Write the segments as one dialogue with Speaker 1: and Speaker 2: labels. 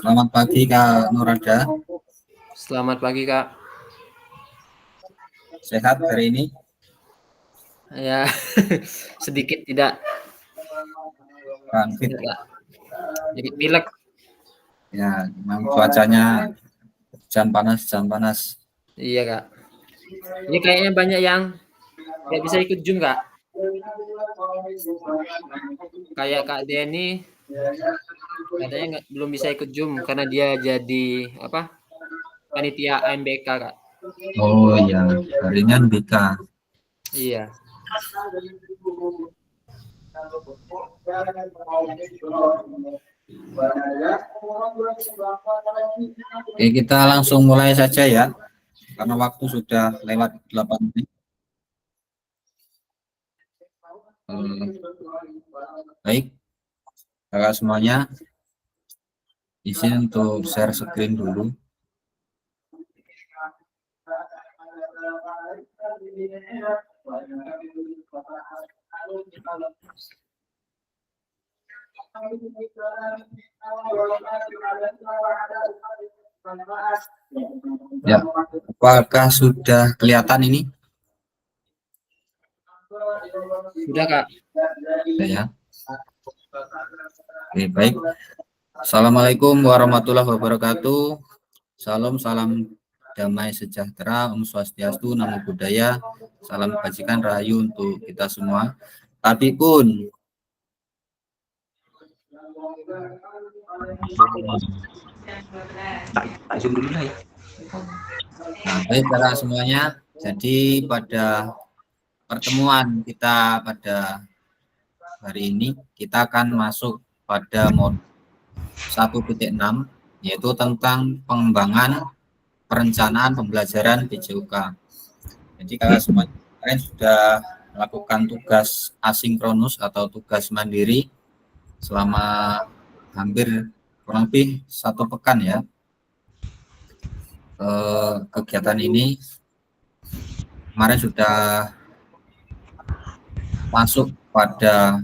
Speaker 1: Selamat pagi Kak Nurada.
Speaker 2: Selamat pagi Kak.
Speaker 1: Sehat hari ini?
Speaker 2: Ya, sedikit tidak.
Speaker 1: Bangkit.
Speaker 2: Jadi pilek.
Speaker 1: Ya, memang cuacanya hujan panas.
Speaker 2: Iya Kak. Ini kayaknya banyak yang nggak bisa ikut Zoom Kak. Kayak Kak Denny katanya belum bisa ikut Zoom karena dia jadi panitia AMBK Kak.
Speaker 1: Oh iya, harinya BK.
Speaker 2: Iya.
Speaker 1: Oke, kita langsung mulai saja ya, karena waktu sudah lewat 8 menit. Baik, kakak semuanya, izin untuk share screen dulu. Ya, apakah sudah kelihatan ini?
Speaker 2: Sudah Kak.
Speaker 1: Ya. Oke, baik. Assalamualaikum warahmatullahi wabarakatuh. Salam damai sejahtera, Om Swastiastu, Namo Buddhaya, salam kebajikan rahayu untuk kita semua. Tapi pun
Speaker 3: tak zoom dulu lah ya.
Speaker 1: Nah, baik kakak semuanya. Jadi pada pertemuan kita pada hari ini kita akan masuk pada modul 1.6, yaitu tentang pengembangan perencanaan pembelajaran PJOK. Jadi kakak semuanya kalian sudah melakukan tugas asinkronus atau tugas mandiri selama hampir kurang lebih 1 pekan ya. Kegiatan ini kemarin sudah masuk pada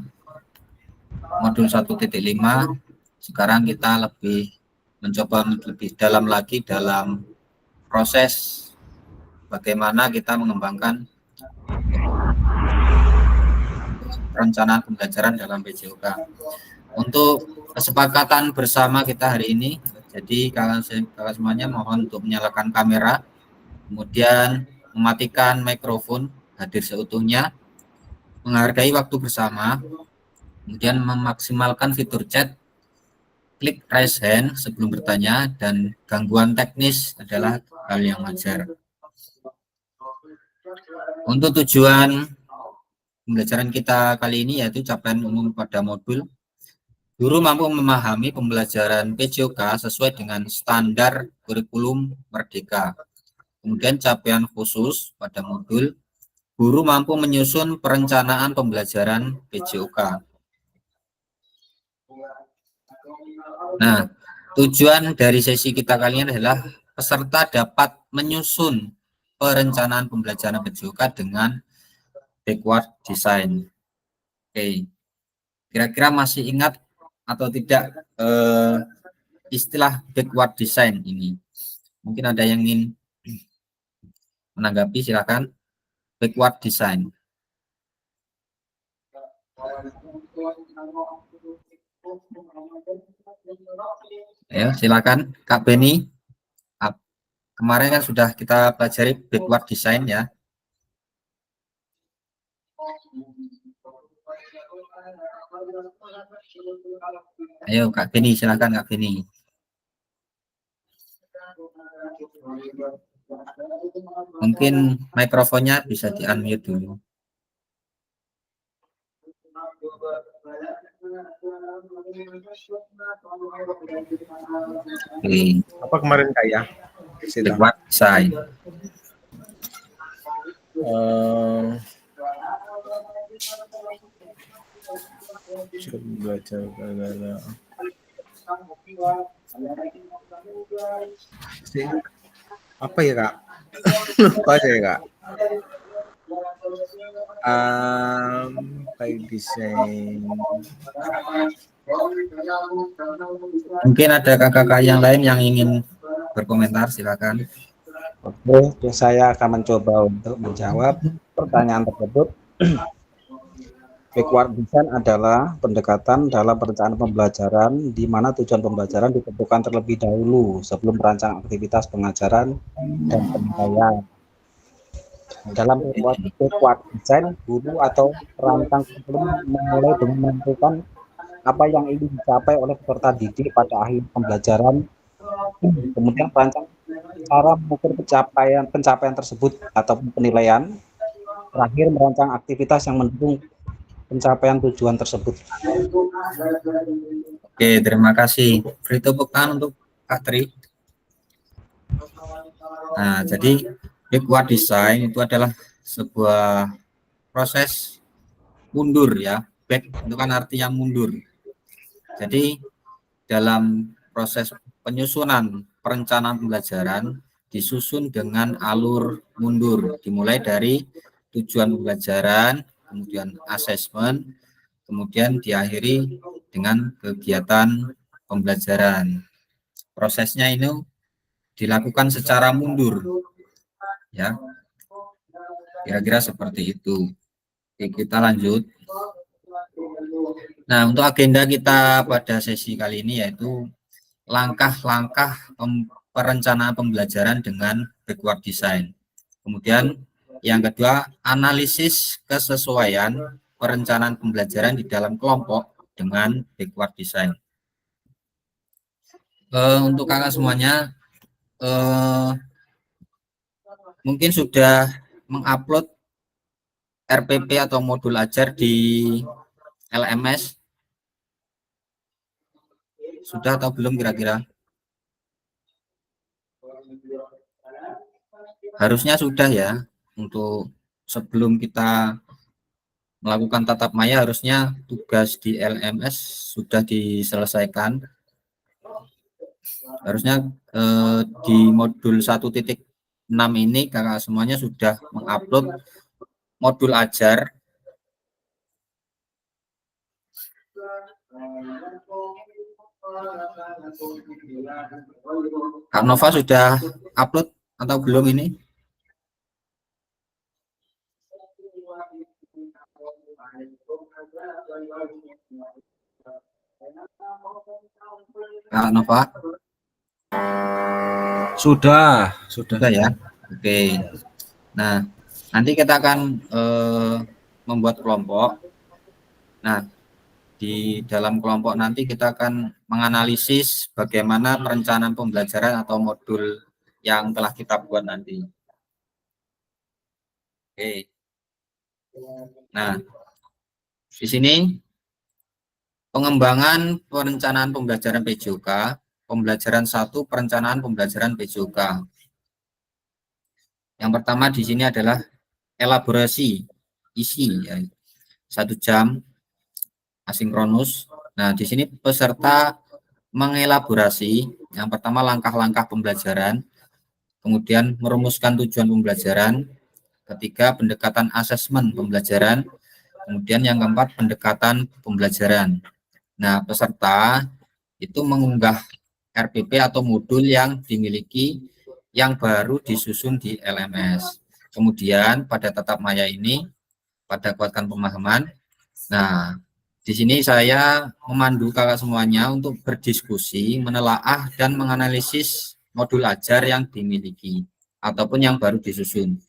Speaker 1: modul 1.5. Sekarang kita mencoba lebih dalam lagi dalam proses bagaimana kita mengembangkan perencanaan pembelajaran dalam PJOK. Untuk kesepakatan bersama kita hari ini, jadi kakak semuanya mohon untuk menyalakan kamera, kemudian mematikan mikrofon hadir seutuhnya, menghargai waktu bersama, kemudian memaksimalkan fitur chat, klik raise hand sebelum bertanya, dan gangguan teknis adalah hal yang wajar. Untuk tujuan pembelajaran kita kali ini yaitu capaian umum pada modul, guru mampu memahami pembelajaran PJOK sesuai dengan standar kurikulum Merdeka. Kemudian capaian khusus pada modul, guru mampu menyusun perencanaan pembelajaran PJOK. Nah, tujuan dari sesi kita kali ini adalah peserta dapat menyusun perencanaan pembelajaran PJOK dengan backward design. Oke, kira-kira masih ingat atau tidak istilah backward design ini? Mungkin ada yang ingin menanggapi, silakan. Backward design. Ya, silakan Kak Beni. Kemarin kan sudah kita pelajari backward design ya. Ayo Kak Beni, silakan Kak Beni. Mungkin mikrofonnya bisa di-unmute dulu. Oke.
Speaker 3: Apa kemarin Kak ya?
Speaker 1: Backward design.
Speaker 3: Belajar apa ya Kak? Lupa saya Kak. By design.
Speaker 1: Mungkin ada kakak-kakak yang lain yang ingin berkomentar, silakan.
Speaker 4: Oke, saya akan mencoba untuk menjawab pertanyaan tersebut. Backward design adalah pendekatan dalam perencanaan pembelajaran di mana tujuan pembelajaran ditentukan terlebih dahulu sebelum merancang aktivitas pengajaran dan penilaian. Dalam backward design, guru atau perancang sebelum memulai dengan menentukan apa yang ingin dicapai oleh peserta didik pada akhir pembelajaran. Kemudian perancang cara mengukur pencapaian tersebut atau penilaian. Terakhir merancang aktivitas yang mendukung pencapaian tujuan tersebut.
Speaker 1: Oke, terima kasih. Beri tepuk tangan untuk Kak Tri. Nah, jadi backward design itu adalah sebuah proses mundur ya. Back itu kan artinya mundur. Jadi dalam proses penyusunan perencanaan pembelajaran disusun dengan alur mundur, dimulai dari tujuan pembelajaran, kemudian asesmen, kemudian diakhiri dengan kegiatan pembelajaran. Prosesnya ini dilakukan secara mundur, ya. Kira-kira seperti itu. Oke, kita lanjut. Nah, untuk agenda kita pada sesi kali ini yaitu langkah-langkah perencanaan pembelajaran dengan backward design. Kemudian yang kedua, analisis kesesuaian perencanaan pembelajaran di dalam kelompok dengan backward design. Untuk kakak semuanya, mungkin sudah mengupload RPP atau modul ajar di LMS. Sudah atau belum kira-kira? Harusnya sudah ya. Untuk sebelum kita melakukan tatap maya harusnya tugas di LMS sudah diselesaikan. Harusnya di modul 1.6 ini kakak semuanya sudah mengupload modul ajar. Kak Nova sudah upload atau belum ini? Kak Nova?
Speaker 3: Sudah
Speaker 1: ya. Oke. Nah, Nanti kita akan membuat kelompok. Nah, di dalam kelompok nanti kita akan menganalisis bagaimana perencanaan pembelajaran atau modul yang telah kita buat nanti. Oke. Nah, di sini pengembangan perencanaan pembelajaran PJOK, pembelajaran 1 perencanaan pembelajaran PJOK. Yang pertama di sini adalah elaborasi isi ya. 1 jam asinkronus. Nah, di sini peserta mengelaborasi yang pertama langkah-langkah pembelajaran, kemudian merumuskan tujuan pembelajaran, ketiga pendekatan asesmen pembelajaran, kemudian yang keempat pendekatan pembelajaran. Nah, peserta itu mengunggah RPP atau modul yang dimiliki yang baru disusun di LMS. Kemudian pada tatap maya ini, pada kuatkan pemahaman. Nah, di sini saya memandu kakak semuanya untuk berdiskusi, menelaah, dan menganalisis modul ajar yang dimiliki ataupun yang baru disusun.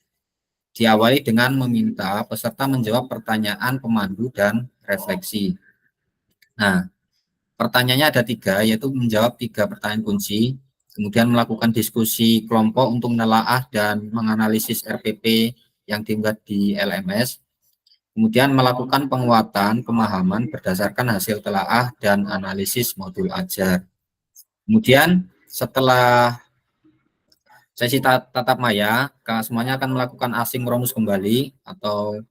Speaker 1: Diawali dengan meminta peserta menjawab pertanyaan pemandu dan refleksi. Nah, pertanyaannya ada 3, yaitu menjawab 3 pertanyaan kunci, kemudian melakukan diskusi kelompok untuk menelaah dan menganalisis RPP yang dibuat di LMS, kemudian melakukan penguatan pemahaman berdasarkan hasil telaah dan analisis modul ajar. Kemudian setelah sesi tatap maya, semuanya akan melakukan asinkronus kembali atau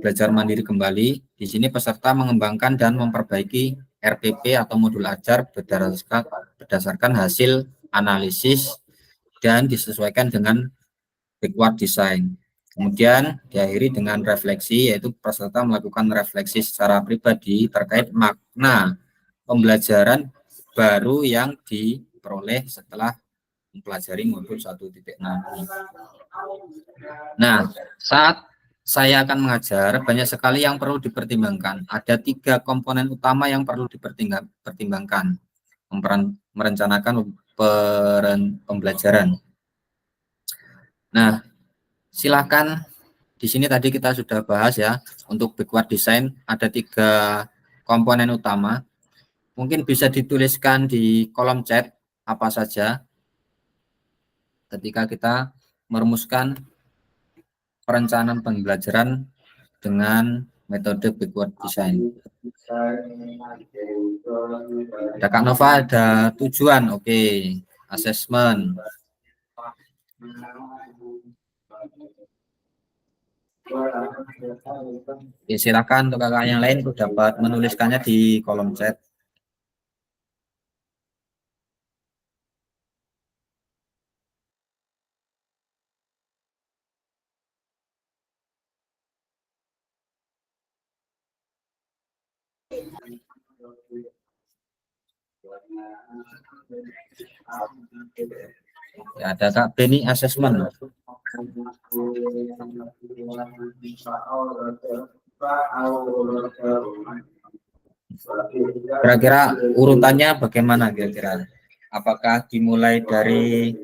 Speaker 1: belajar mandiri kembali. Di sini peserta mengembangkan dan memperbaiki RPP atau modul ajar berdasarkan hasil analisis dan disesuaikan dengan backward design. Kemudian diakhiri dengan refleksi, yaitu peserta melakukan refleksi secara pribadi terkait makna pembelajaran baru yang diperoleh setelah mempelajari modul 1.6. Nah, saat saya akan mengajar, banyak sekali yang perlu dipertimbangkan. Ada 3 komponen utama yang perlu dipertimbangkan merencanakan pembelajaran. Nah, silakan, di sini tadi kita sudah bahas ya, untuk backward design ada 3 komponen utama. Mungkin bisa dituliskan di kolom chat apa saja ketika kita merumuskan perencanaan pembelajaran dengan metode backward design. Ada Kak Nova, ada tujuan, oke. Assessment. Oke, silakan untuk kakak yang lain untuk dapat menuliskannya di kolom chat. Ya, ada Kak Beni assessment. Kira-kira urutannya bagaimana kira-kira? Apakah dimulai dari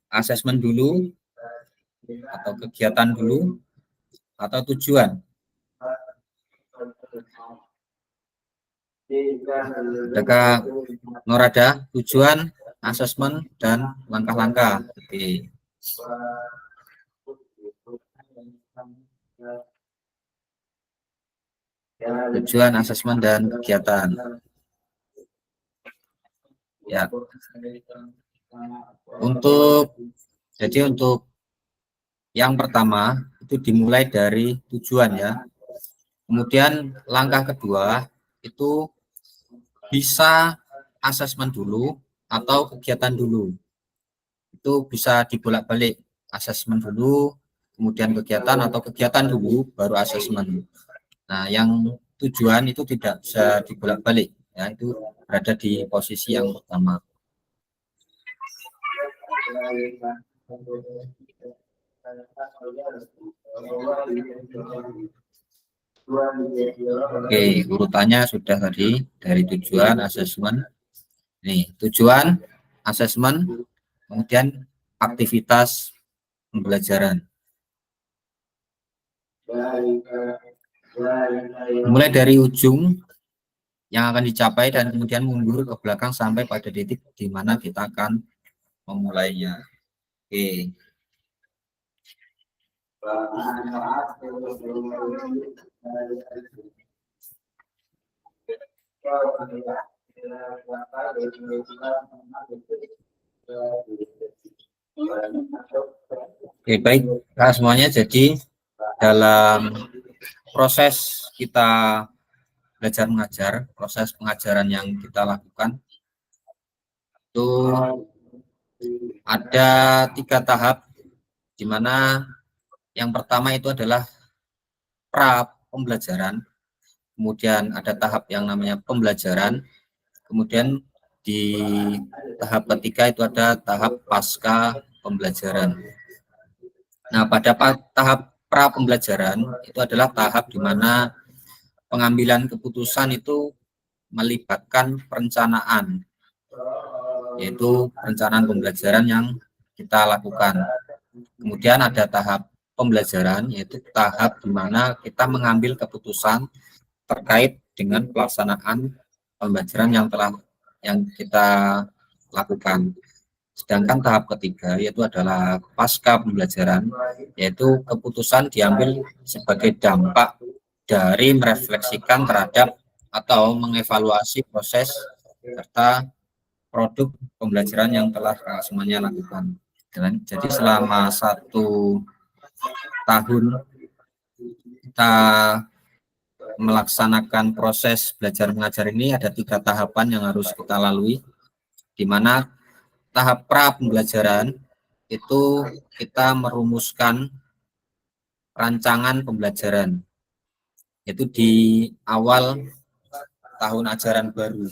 Speaker 1: asesmen dulu, atau kegiatan dulu, atau tujuan? Adakah Norada tujuan, asesmen, dan langkah-langkah? Oke. Tujuan, asesmen, dan kegiatan. Ya. Untuk yang pertama itu dimulai dari tujuan ya. Kemudian langkah kedua itu bisa asesmen dulu atau kegiatan dulu. Itu bisa dibolak-balik, asesmen dulu, kemudian kegiatan, atau kegiatan dulu baru asesmen. Nah, yang tujuan itu tidak bisa dibolak-balik ya, itu berada di posisi yang pertama. Oke, urutannya sudah tadi dari tujuan, asesmen. Nih, tujuan, asesmen, kemudian aktivitas pembelajaran. Mulai dari ujung yang akan dicapai dan kemudian mundur ke belakang sampai pada titik di mana kita akan memulainya. Oke. Oke, baik semuanya. Jadi dalam proses kita belajar mengajar, proses pengajaran yang kita lakukan itu ada 3 tahap, di mana yang pertama itu adalah pra pembelajaran, kemudian ada tahap yang namanya pembelajaran, kemudian di tahap ketiga itu ada tahap pasca pembelajaran. Nah, pada tahap pra pembelajaran itu adalah tahap di mana pengambilan keputusan itu melibatkan perencanaan, yaitu perencanaan pembelajaran yang kita lakukan. Kemudian ada tahap pembelajaran, yaitu tahap di mana kita mengambil keputusan terkait dengan pelaksanaan pembelajaran yang kita lakukan. Sedangkan tahap ketiga yaitu adalah pasca pembelajaran, yaitu keputusan diambil sebagai dampak dari merefleksikan terhadap atau mengevaluasi proses serta produk pembelajaran yang telah semuanya lakukan. Jadi selama 1 tahun kita melaksanakan proses belajar mengajar ini ada 3 tahapan yang harus kita lalui, di mana tahap pra pembelajaran itu kita merumuskan rancangan pembelajaran, itu di awal tahun ajaran baru.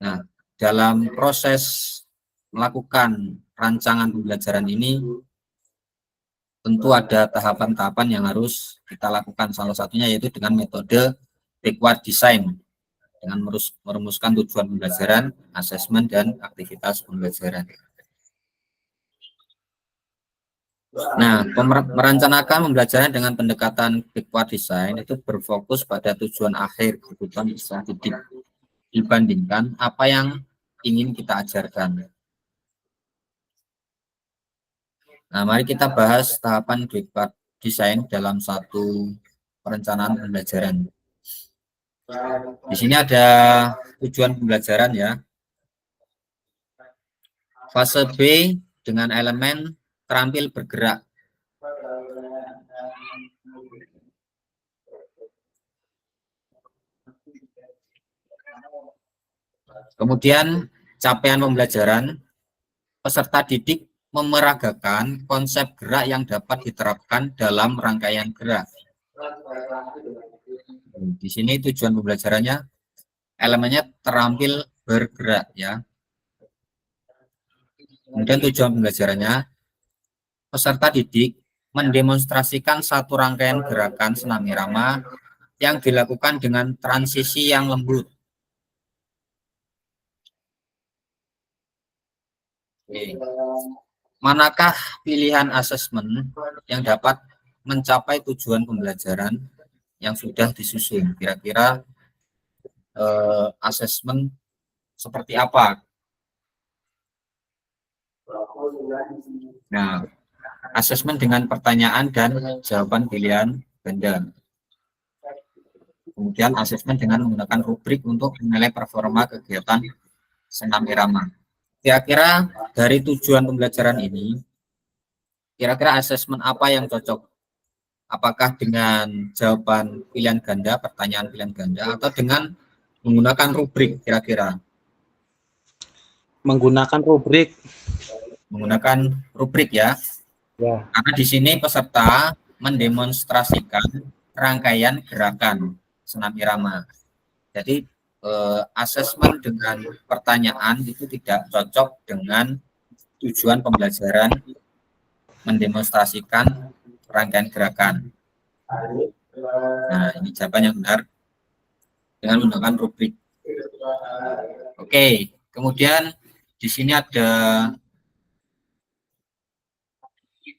Speaker 1: Nah, dalam proses melakukan rancangan pembelajaran ini tentu ada tahapan-tahapan yang harus kita lakukan. Salah satunya yaitu dengan metode backward design, dengan merumuskan tujuan pembelajaran, asesmen, dan aktivitas pembelajaran. Nah, merencanakan pembelajaran dengan pendekatan backward design itu berfokus pada tujuan akhir kebutuhan bisa dibandingkan apa yang ingin kita ajarkan. Nah, mari kita bahas tahapan backward design dalam satu perencanaan pembelajaran. Di sini ada tujuan pembelajaran ya. Fase B dengan elemen terampil bergerak. Kemudian capaian pembelajaran, peserta didik memeragakan konsep gerak yang dapat diterapkan dalam rangkaian gerak. Di sini tujuan pembelajarannya elemennya terampil bergerak ya. Kemudian tujuan pembelajarannya peserta didik mendemonstrasikan satu rangkaian gerakan senam irama yang dilakukan dengan transisi yang lembut. Oke. Manakah pilihan asesmen yang dapat mencapai tujuan pembelajaran yang sudah disusun? Kira-kira asesmen seperti apa? Nah, asesmen dengan pertanyaan dan jawaban pilihan ganda. Kemudian asesmen dengan menggunakan rubrik untuk menilai performa kegiatan senam irama. Kira-kira dari tujuan pembelajaran ini, kira-kira asesmen apa yang cocok? Apakah dengan jawaban pilihan ganda, pertanyaan pilihan ganda, atau dengan menggunakan rubrik kira-kira?
Speaker 4: Menggunakan rubrik.
Speaker 1: Menggunakan rubrik ya.
Speaker 4: Ya.
Speaker 1: Karena di sini peserta mendemonstrasikan rangkaian gerakan senam irama. Jadi asesmen dengan pertanyaan itu tidak cocok dengan tujuan pembelajaran mendemonstrasikan rangkaian gerakan. Nah, ini jawaban yang benar dengan menggunakan rubrik. Oke, kemudian di sini ada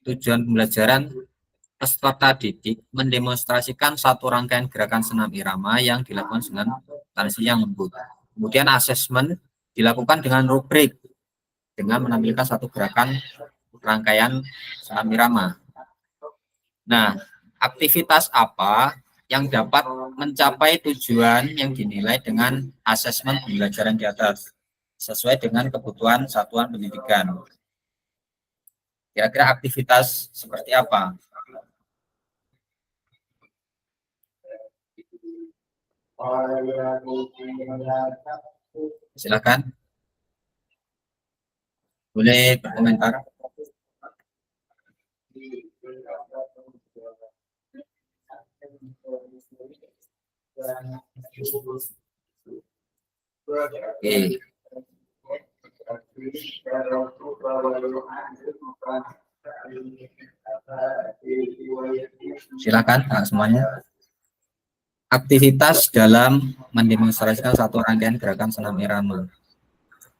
Speaker 1: tujuan pembelajaran peserta didik mendemonstrasikan satu rangkaian gerakan senam irama yang dilakukan dengan tensi yang lembut. Kemudian asesmen dilakukan dengan rubrik dengan menampilkan satu gerakan rangkaian senam irama. Nah, aktivitas apa yang dapat mencapai tujuan yang dinilai dengan asesmen pembelajaran di atas sesuai dengan kebutuhan satuan pendidikan? Kira-kira aktivitas seperti apa? Silakan. Boleh berkomentar. Oke. Silakan semuanya. Aktivitas dalam mendemonstrasikan satu rangkaian gerakan senam irama.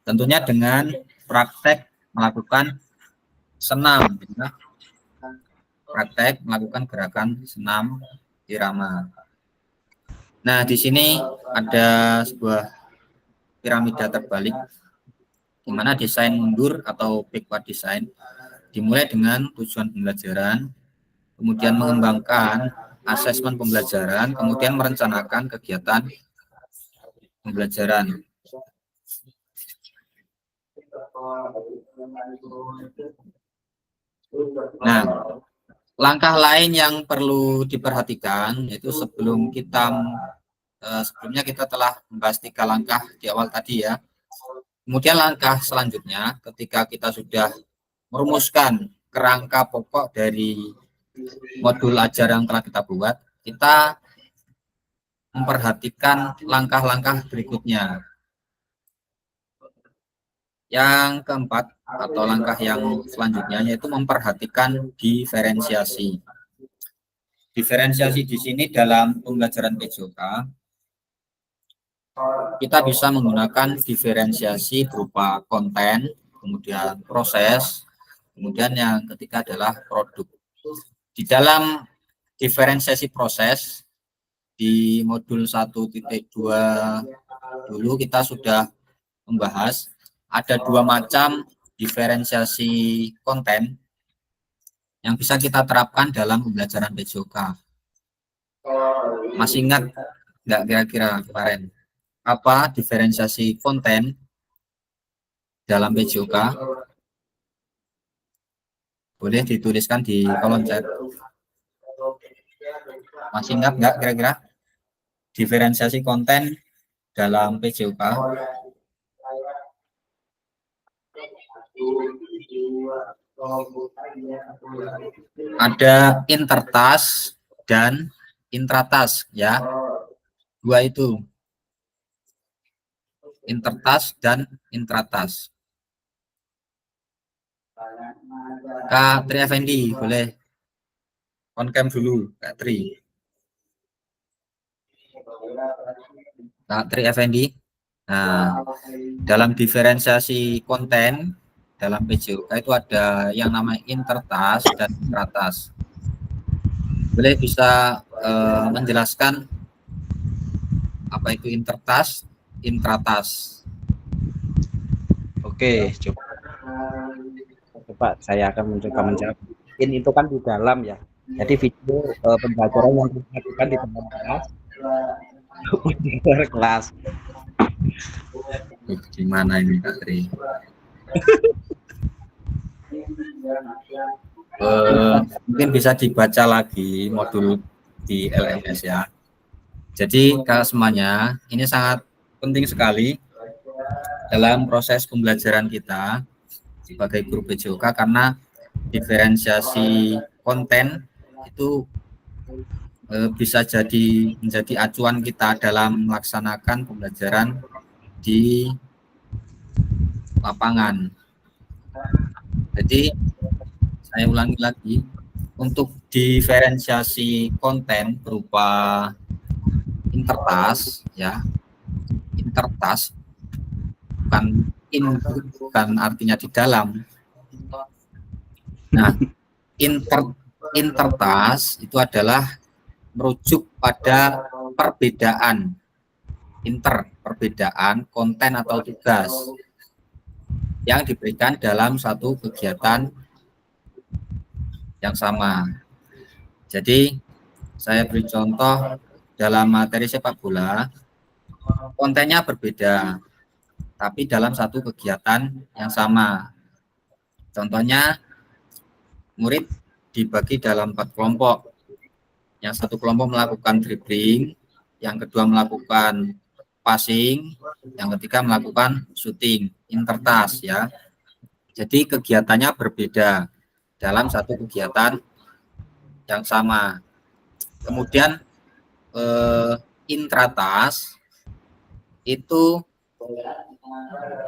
Speaker 1: Tentunya dengan praktek melakukan senam, ya. Praktek melakukan gerakan senam irama. Nah, di sini ada sebuah piramida terbalik, di mana desain mundur atau backward design dimulai dengan tujuan pembelajaran, kemudian mengembangkan asesmen pembelajaran, kemudian merencanakan kegiatan pembelajaran. Nah, langkah lain yang perlu diperhatikan yaitu sebelumnya kita telah membahas 3 langkah di awal tadi ya. Kemudian langkah selanjutnya ketika kita sudah merumuskan kerangka pokok dari modul ajar yang telah kita buat, kita memperhatikan langkah-langkah berikutnya. Yang keempat atau langkah yang selanjutnya yaitu memperhatikan diferensiasi. Diferensiasi di sini dalam pembelajaran PJOK kita bisa menggunakan diferensiasi berupa konten, kemudian proses, kemudian yang ketiga adalah produk. Di dalam diferensiasi proses di modul 1.2 dulu kita sudah membahas ada 2 macam diferensiasi konten yang bisa kita terapkan dalam pembelajaran PJOK. Masih ingat nggak kira-kira kemarin apa diferensiasi konten dalam PJOK? Boleh dituliskan di kolom chat. Masih ingat nggak kira-kira diferensiasi konten dalam PJOK? Ada intertas dan intratas ya. 2 itu. Intertas dan intratas. Kak Tri Effendi, boleh on cam dulu, Kak Tri. Kak Tri Effendi. Nah, dalam diferensiasi konten dalam PJOK itu ada yang namanya intertas dan intratas. Boleh bisa menjelaskan apa itu intertas, intratas?
Speaker 4: Oke, coba saya akan mencoba menjawab. Itu kan di dalam ya. Jadi video pembelajaran yang dilakukan di dalam kelas, di luar kelas.
Speaker 1: Gimana ini Kak Tri? Mungkin bisa dibaca lagi modul di LMS ya. Jadi kalau semuanya ini sangat penting sekali dalam proses pembelajaran kita sebagai guru PJOK karena diferensiasi konten itu bisa menjadi acuan kita dalam melaksanakan pembelajaran di lapangan. Jadi saya ulangi lagi, untuk diferensiasi konten berupa intertas ya, intertas bukan artinya di dalam. Nah, intertas itu adalah merujuk pada perbedaan perbedaan konten atau tugas yang diberikan dalam satu kegiatan yang sama. Jadi saya beri contoh dalam materi sepak bola, kontennya berbeda, tapi dalam satu kegiatan yang sama. Contohnya, murid dibagi dalam 4 kelompok. Yang satu kelompok melakukan dribbling, yang kedua melakukan passing, yang ketiga melakukan shooting, intertas ya. Jadi kegiatannya berbeda dalam satu kegiatan yang sama. Kemudian intratas itu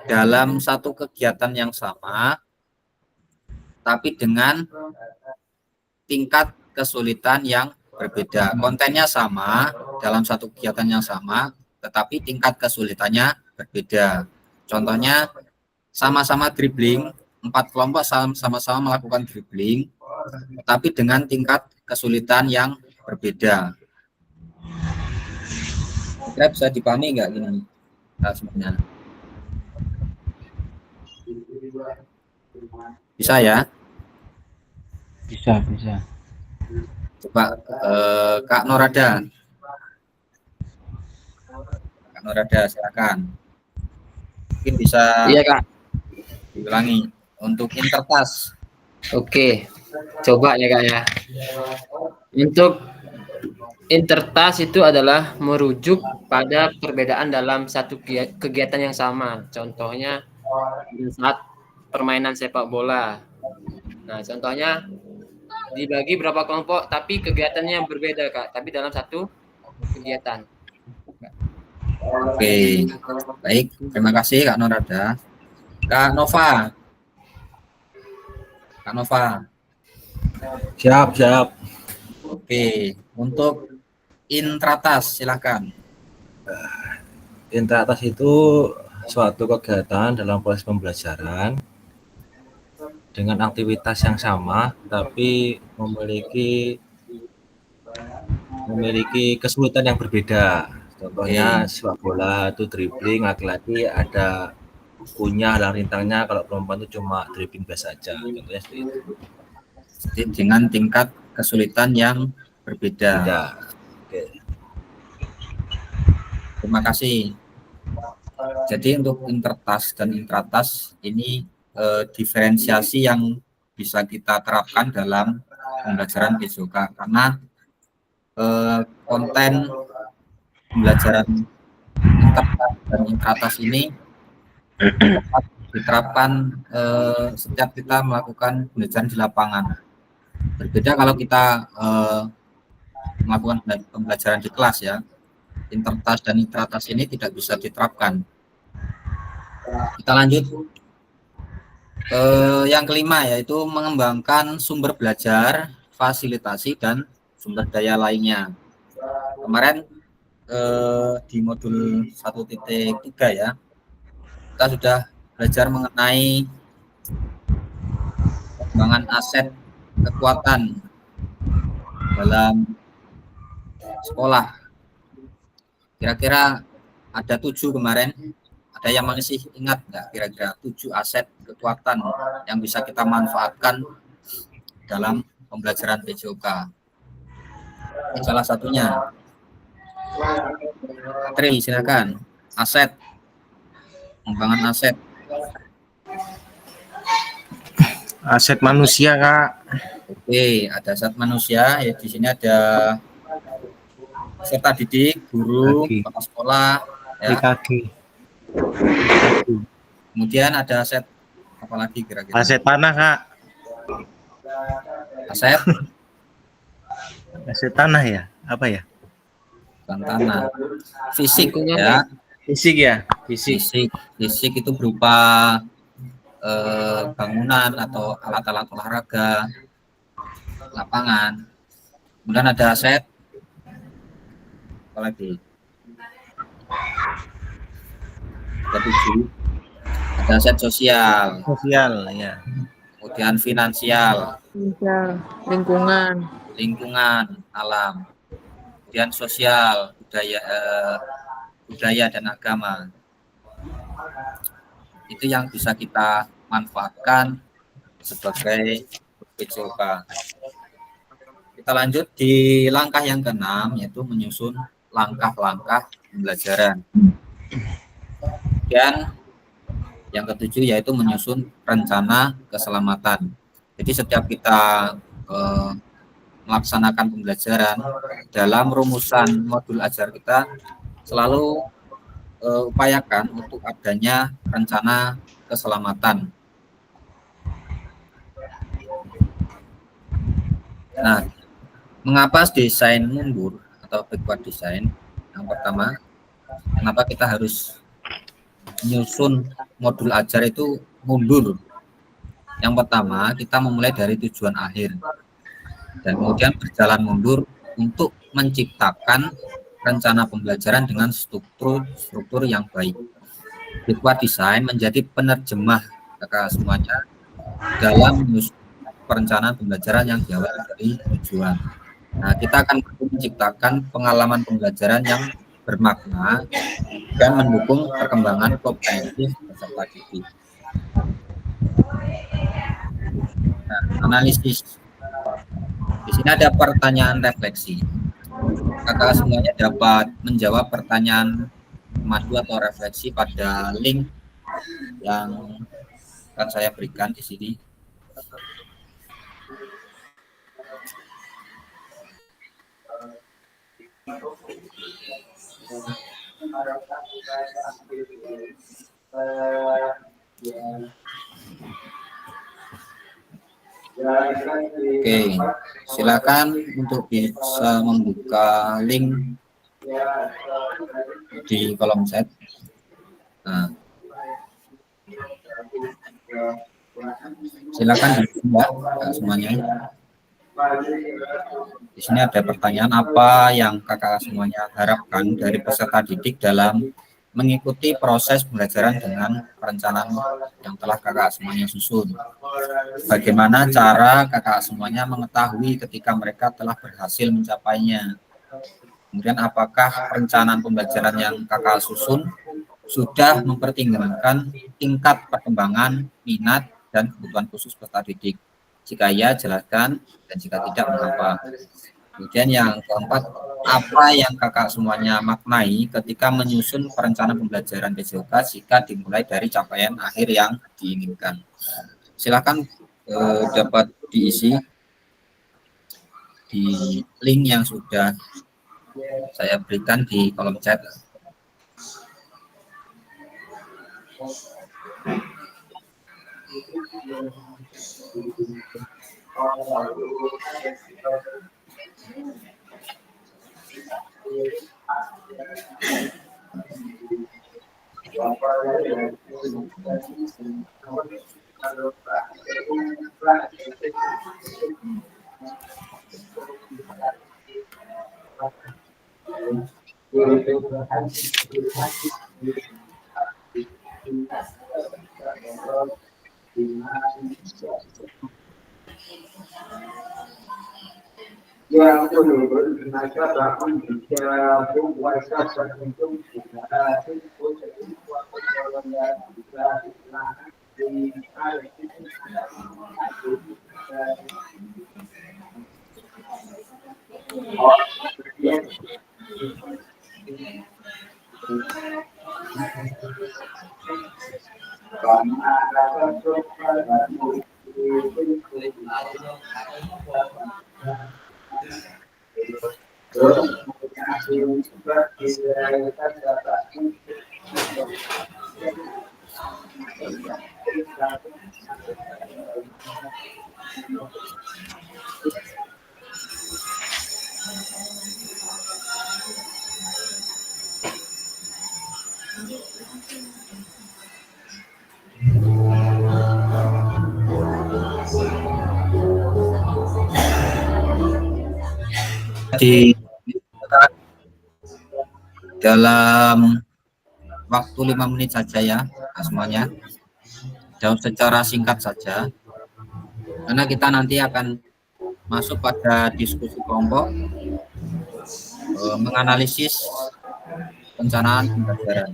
Speaker 1: dalam satu kegiatan yang sama, tapi dengan tingkat kesulitan yang berbeda. Kontennya sama dalam satu kegiatan yang sama, tetapi tingkat kesulitannya berbeda. Contohnya sama-sama dribbling, 4 kelompok sama-sama melakukan dribbling, tapi dengan tingkat kesulitan yang berbeda. Kira bisa dipahami nggak gini? Nah, sebenarnya bisa ya?
Speaker 4: Bisa.
Speaker 1: Coba Kak Norada. Kak Norada, silakan. Mungkin bisa
Speaker 2: Iya, Kak.
Speaker 1: diulangi untuk intertas.
Speaker 2: Oke. Coba ya, Kak ya. Untuk intertas itu adalah merujuk pada perbedaan dalam satu kegiatan yang sama. Contohnya saat permainan sepak bola. Nah, contohnya dibagi berapa kelompok, tapi kegiatannya berbeda, Kak. Tapi dalam satu kegiatan.
Speaker 1: Oke, baik. Terima kasih Kak Norada. Kak Nova. Kak Nova.
Speaker 3: Siap.
Speaker 1: Oke, untuk intratas silakan.
Speaker 3: Intratas itu suatu kegiatan dalam proses pembelajaran dengan aktivitas yang sama, tapi memiliki kesulitan yang berbeda. Contohnya sepak bola itu dribbling, laki-laki ada punya halang rintangnya, kalau perempuan itu cuma dribbling biasa aja. Contohnya seperti itu.
Speaker 1: Jadi dengan tingkat kesulitan yang berbeda.
Speaker 3: Oke.
Speaker 1: Terima kasih. Jadi untuk intertas dan intratas ini diferensiasi yang bisa kita terapkan dalam pembelajaran PJOK, karena konten pembelajaran intertas dan intratas ini diterapkan setiap kita melakukan pembelajaran di lapangan. Berbeda kalau kita melakukan pembelajaran di kelas ya. Intertas dan intratas ini tidak bisa diterapkan. Kita lanjut. Yang kelima yaitu mengembangkan sumber belajar, fasilitasi, dan sumber daya lainnya. Kemarin di modul 1.3 ya, kita sudah belajar mengenai pengembangan aset kekuatan dalam sekolah. Kira-kira ada 7 kemarin. Ada yang masih ingat nggak kira-kira 7 aset kekuatan yang bisa kita manfaatkan dalam pembelajaran PJOK? Ini salah satunya. Tri, silakan. Aset, pengembangan aset.
Speaker 3: Aset manusia, Kak.
Speaker 1: Oke, ada aset manusia. Ya, di sini ada peserta didik, guru, kepala sekolah, ya. Kemudian ada aset apa lagi kira-kira?
Speaker 3: Aset tanah, Kak.
Speaker 1: Aset
Speaker 3: Aset tanah ya? Apa ya?
Speaker 1: bukan tanah. Fisik ya.
Speaker 3: Fisik ya? Fisik.
Speaker 1: Fisik itu berupa bangunan atau alat-alat olahraga, lapangan. Kemudian ada aset apa lagi? Ada 7. Ada aset sosial.
Speaker 3: Sosial ya.
Speaker 1: kemudian finansial,
Speaker 5: Misal, lingkungan.
Speaker 1: lingkungan, alam, kemudian sosial, budaya dan agama. Itu yang bisa kita manfaatkan sebagai PJOK. Kita lanjut di langkah yang ke-6, yaitu menyusun langkah-langkah pembelajaran. Dan yang ke-7 yaitu menyusun rencana keselamatan. Jadi setiap kita melaksanakan pembelajaran, dalam rumusan modul ajar kita selalu upayakan untuk adanya rencana keselamatan. Nah, mengapa desain mundur atau backward design? Yang pertama, kenapa kita harus menyusun modul ajar itu mundur? Yang pertama, kita memulai dari tujuan akhir dan kemudian berjalan mundur untuk menciptakan rencana pembelajaran dengan struktur yang baik. Backward design menjadi penerjemah kakak semuanya dalam perencanaan pembelajaran yang diawali dari tujuan. Nah, kita akan menciptakan pengalaman pembelajaran yang bermakna dan mendukung perkembangan komprehensif peserta didik. Nah, analisis. Di sini ada pertanyaan refleksi. Kakak semuanya dapat menjawab pertanyaan madu atau refleksi pada link yang akan saya berikan di sini. Oke, silakan untuk bisa membuka link di kolom chat. Nah, silakan dibuka semuanya. Di sini ada pertanyaan, apa yang kakak semuanya harapkan dari peserta didik dalam mengikuti proses pembelajaran dengan perencanaan yang telah kakak semuanya susun. Bagaimana cara kakak semuanya mengetahui ketika mereka telah berhasil mencapainya? Kemudian apakah perencanaan pembelajaran yang kakak susun sudah mempertimbangkan tingkat perkembangan, minat, dan kebutuhan khusus peserta didik? Jika ya, jelaskan, dan jika tidak, mengapa? Kemudian yang keempat, apa yang kakak semuanya maknai ketika menyusun perencanaan pembelajaran PJOK jika dimulai dari capaian akhir yang diinginkan? Silakan dapat diisi di link yang sudah saya berikan di kolom chat. Di dalam waktu 5 menit saja ya semuanya, jawab secara singkat saja. karena kita nanti akan masuk pada diskusi kelompok, menganalisis perencanaan pembelajaran.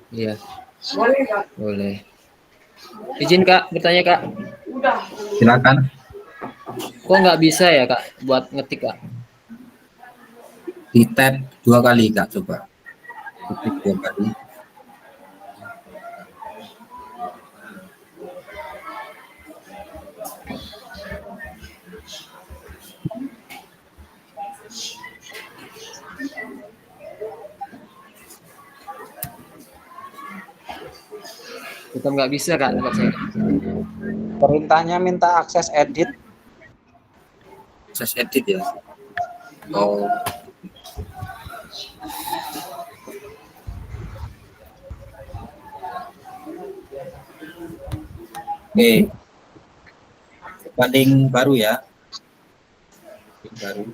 Speaker 2: Iya. Boleh. Izin Kak, bertanya Kak.
Speaker 1: Silakan.
Speaker 2: Kok nggak bisa ya Kak buat ngetik Kak?
Speaker 1: Di tab 2 kali Kak, coba. Ketik 2 kali.
Speaker 2: Tetap nggak bisa Kak tempat saya.
Speaker 4: Perintahnya minta akses edit.
Speaker 1: Akses edit ya. Oh. Oke. Banding baru ya. Banding baru.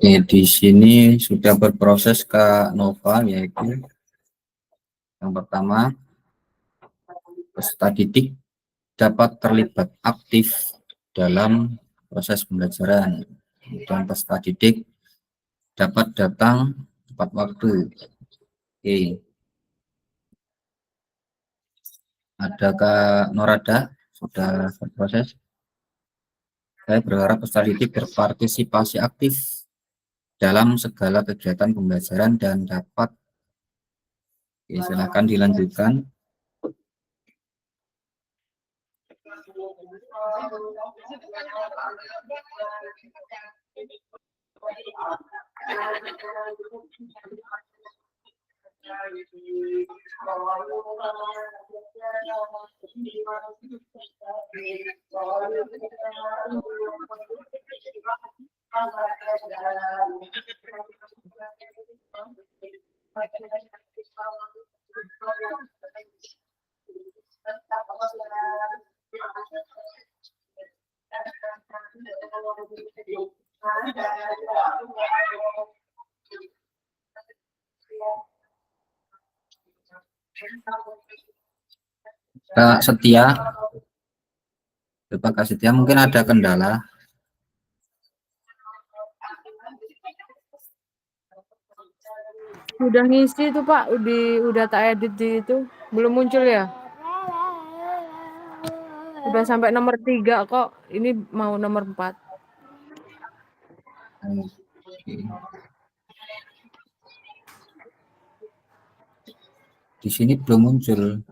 Speaker 1: Oke, di sini sudah berproses Kak Nova, yaitu yang pertama, peserta didik dapat terlibat aktif dalam proses pembelajaran. Dan peserta didik dapat datang tepat waktu. Oke. Ada Kak Norada, sudah berproses. Saya berharap peserta didik berpartisipasi aktif dalam segala kegiatan pembelajaran dan dapat. Oke, silakan dilanjutkan. Kak Setia, Kak Setia mungkin ada kendala.
Speaker 5: Udah ngisi itu Pak, udah tak edit di itu, belum muncul ya? Udah sampai nomor 3 kok, ini mau nomor 4.
Speaker 1: Oke. Di sini belum muncul.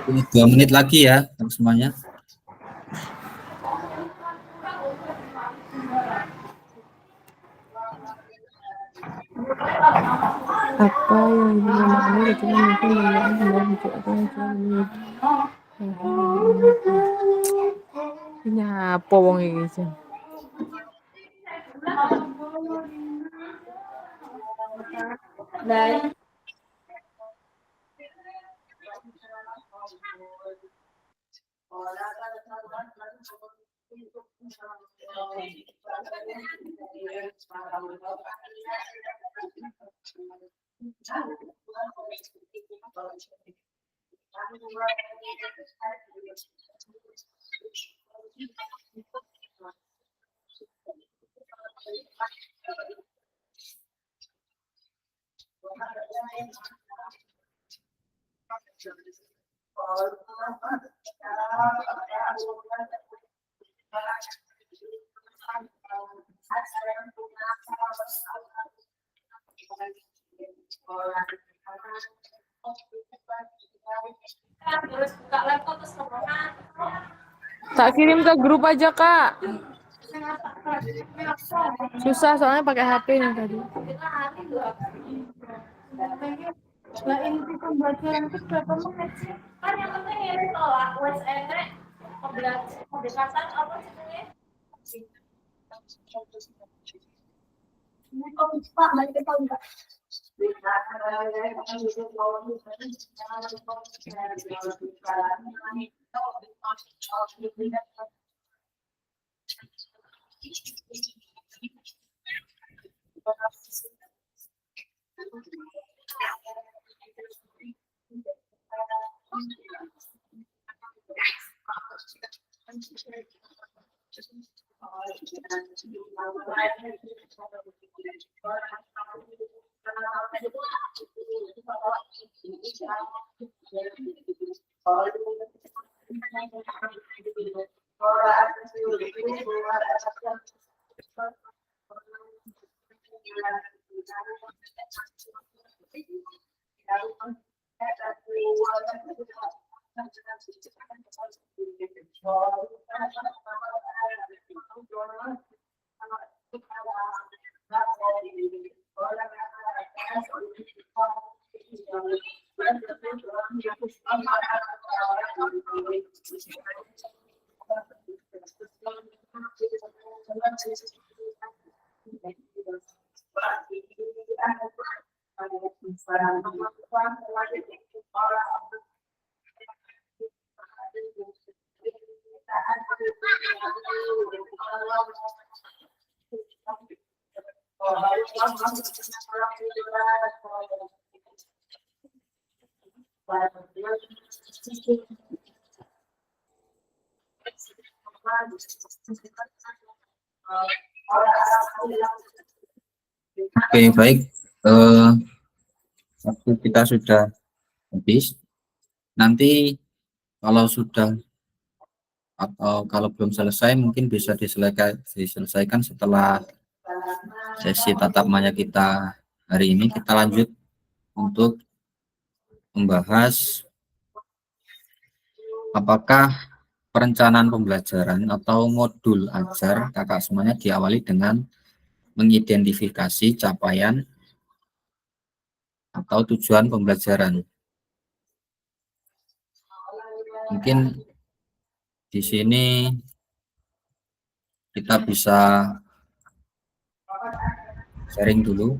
Speaker 1: Ini 2 menit lagi ya semuanya.
Speaker 5: Apa yang dimana ketika mungkin nyapa wong iki sih. Tak kirim ke grup aja Kak. Susah soalnya pakai HP nih tadi.
Speaker 6: Nah, inti pembelajaran itu berapa menit sih? Kan yang penting ini tolak WhatsApp pendekatan apa sih? Oh, Pak, balik ke tahun Pak.
Speaker 1: Oke, baik. Waktu kita sudah habis. Nanti kalau sudah atau kalau belum selesai mungkin bisa diselesaikan setelah sesi tatap maya kita hari ini. Kita lanjut untuk membahas apakah perencanaan pembelajaran atau modul ajar kakak semuanya diawali dengan mengidentifikasi capaian atau tujuan pembelajaran. Mungkin di sini kita bisa sharing dulu.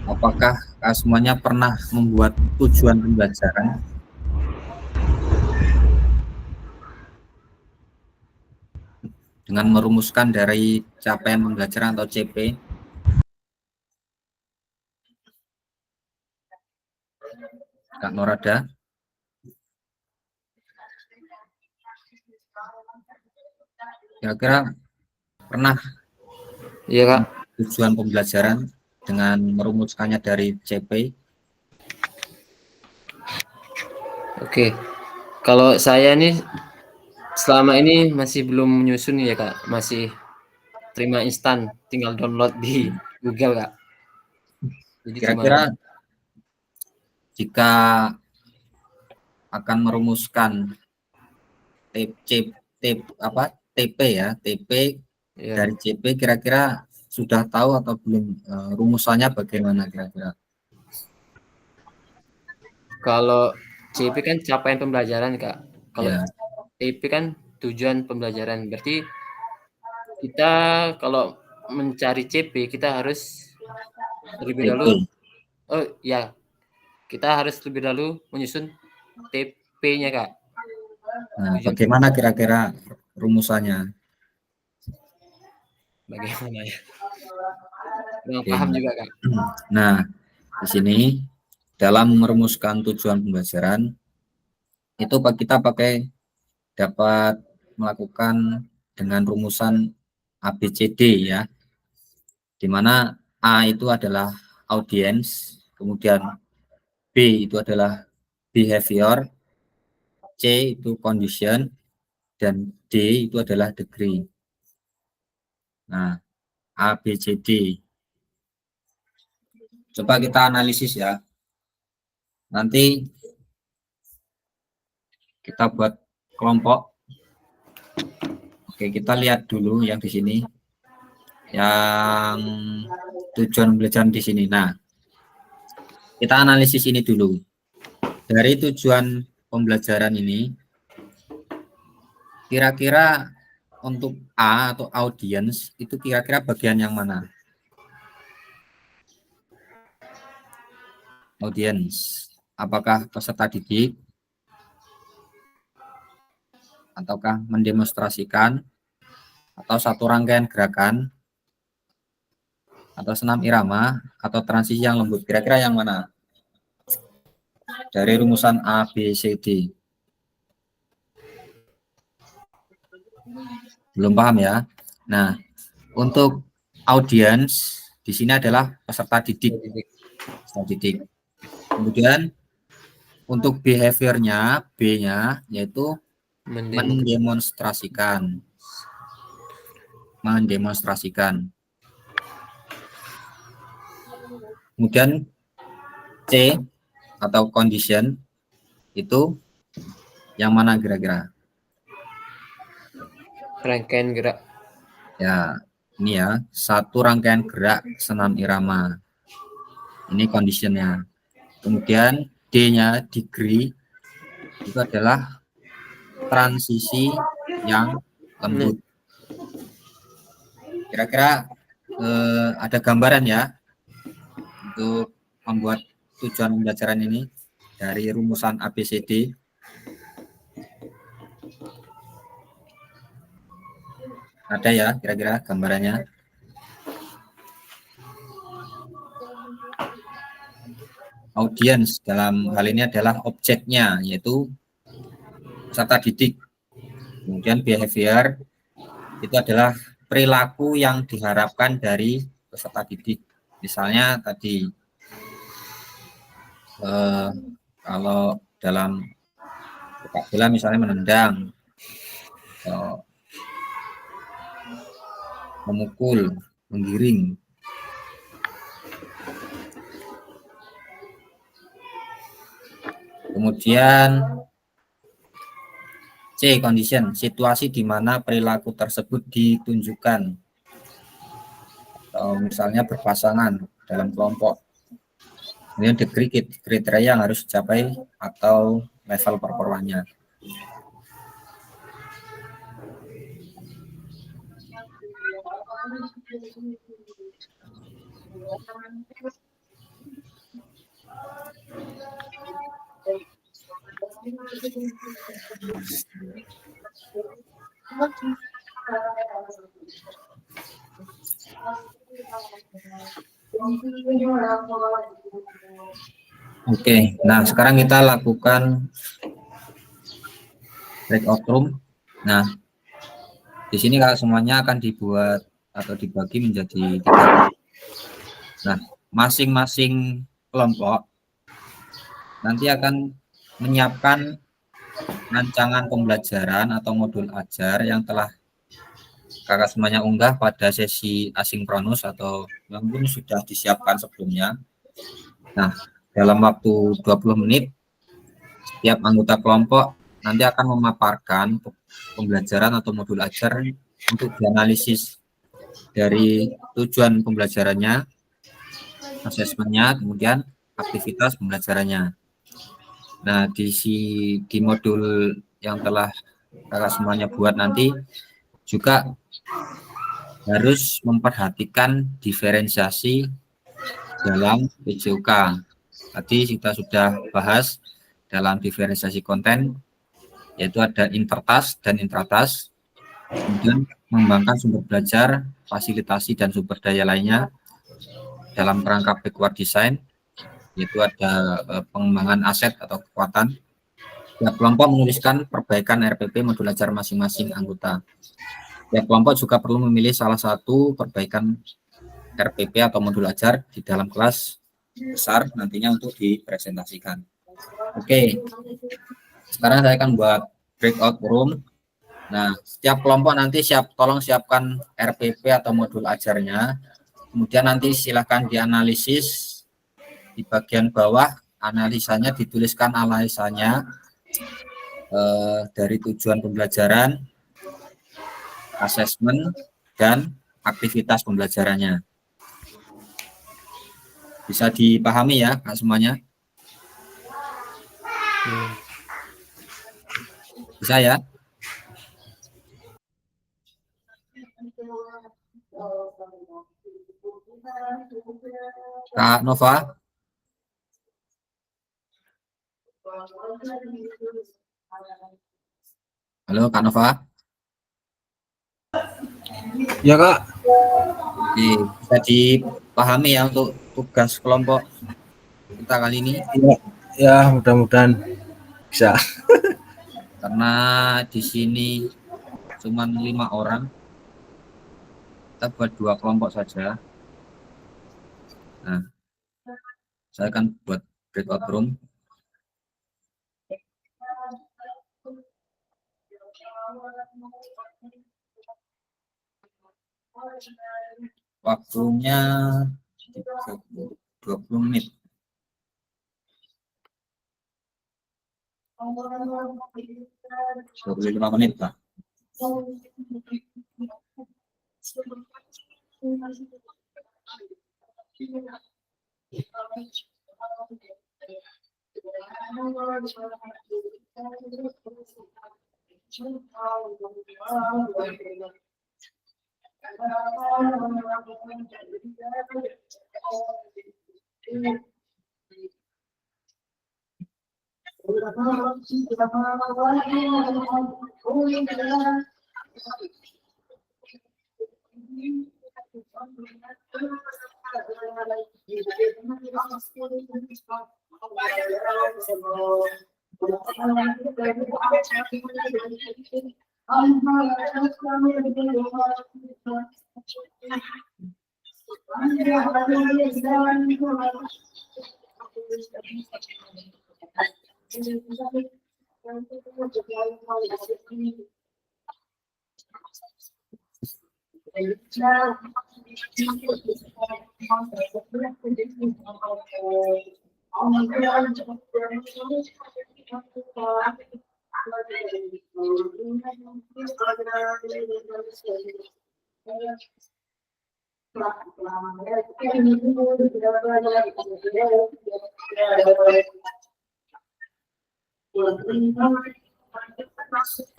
Speaker 1: Apakah semuanya pernah membuat tujuan pembelajaran? Dengan merumuskan dari capaian pembelajaran atau CP. Kak Norada. Kira-kira pernah
Speaker 2: Iya Kak.
Speaker 1: tujuan pembelajaran dengan merumuskannya dari CP?
Speaker 2: Oke. Kalau saya nih selama ini masih belum menyusun ya Kak, masih terima instan, tinggal download di Google Kak. Jadi
Speaker 1: Kira-kira jika akan merumuskan TP ya, TP
Speaker 2: ya,
Speaker 1: dari CP, kira-kira sudah tahu atau belum rumusannya bagaimana kira-kira?
Speaker 2: kalau CP kan capaian pembelajaran Kak. Kalau
Speaker 1: Ya.
Speaker 2: TP kan tujuan pembelajaran. Berarti kita kalau mencari CP kita harus terlebih
Speaker 1: TP.
Speaker 2: dahulu. Oh ya, kita harus lebih dahulu menyusun TP-nya Kak.
Speaker 1: Nah, bagaimana kira-kira rumusannya?
Speaker 2: Bagaimana ya? Kurang
Speaker 1: Oke.
Speaker 2: paham juga Kak.
Speaker 1: Nah, di sini dalam merumuskan tujuan pembelajaran itu kita dapat melakukan dengan rumusan ABCD ya, di mana A itu adalah audience, kemudian B itu adalah behavior, C itu condition, dan D itu adalah degree. Nah, ABCD. Coba kita analisis ya. Nanti kita buat kelompok. Oke, kita lihat dulu yang di sini. Yang tujuan pembelajaran di sini. Nah, kita analisis ini dulu. Dari tujuan pembelajaran ini, kira-kira untuk A atau audience itu kira-kira bagian yang mana? Audience. Apakah peserta didik? Ataukah mendemonstrasikan? Atau satu rangkaian gerakan? Atau senam irama? Atau transisi yang lembut? Kira-kira yang mana? Dari rumusan A, B, C, D. Belum paham ya? Nah, untuk audience di sini adalah peserta didik. Kemudian untuk behaviornya, B-nya yaitu mendemonstrasikan. Kemudian C atau condition itu Yang mana kira-kira?
Speaker 2: Rangkaian gerak.
Speaker 1: Ya, ini ya, satu rangkaian gerak senam irama. Ini conditionnya. Kemudian D-nya, degree, itu adalah transisi yang lembut. Kira-kira ada gambaran ya untuk membuat tujuan pembelajaran ini dari rumusan ABCD. Ada ya kira-kira gambarannya? Audiens dalam hal ini adalah objeknya, yaitu peserta didik. Kemudian behavior itu adalah perilaku yang diharapkan dari peserta didik. Misalnya tadi kalau dalam sepak bola misalnya menendang, memukul, menggiring. Kemudian C, condition, situasi di mana perilaku tersebut ditunjukkan. Atau misalnya berpasangan dalam kelompok. Kemudian degree, kriteria yang harus dicapai atau level performanya. Oke, nah sekarang kita lakukan breakout room. Nah, di sini kalau semuanya akan dibuat atau dibagi menjadi 3. Nah, masing-masing kelompok nanti akan menyiapkan rancangan pembelajaran atau modul ajar yang telah kakak semuanya unggah pada sesi asinkronus atau yang pun sudah disiapkan sebelumnya. Nah, dalam waktu 20 menit, setiap anggota kelompok nanti akan memaparkan pembelajaran atau modul ajar untuk dianalisis dari tujuan pembelajarannya, asesmennya, kemudian aktivitas pembelajarannya. Nah, di modul yang telah kakak semuanya buat nanti juga harus memperhatikan diferensiasi dalam PJOK. Tadi kita sudah bahas dalam diferensiasi konten, yaitu ada intertas dan intratas, kemudian mengembangkan sumber belajar, fasilitasi dan sumber daya lainnya dalam kerangka backward design, yaitu ada pengembangan aset atau kekuatan. Tiap kelompok menuliskan perbaikan RPP modul ajar masing-masing anggota. Tiap kelompok juga perlu memilih salah satu perbaikan RPP atau modul ajar di dalam kelas besar nantinya untuk dipresentasikan. Oke, sekarang saya akan buat breakout room. Nah, setiap kelompok nanti tolong siapkan RPP atau modul ajarnya. Kemudian nanti silahkan dianalisis di bagian bawah, analisanya dituliskan analisanya dari tujuan pembelajaran, asesmen, dan aktivitas pembelajarannya. Bisa dipahami ya Kak semuanya? Bisa ya? Kak Nova? Halo Kak Nova?
Speaker 3: Ya Kak.
Speaker 1: Oke, bisa dipahami ya untuk tugas kelompok kita kali ini?
Speaker 3: Ya, mudah-mudahan bisa.
Speaker 1: Karena di sini cuma 5 orang, kita buat 2 kelompok saja. Nah, saya akan buat breakout room. Waktunya 20 menit. 25 menit lah.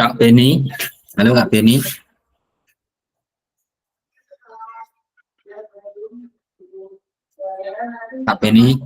Speaker 1: Kak Beni, halo Kak Beni. Kak Beni.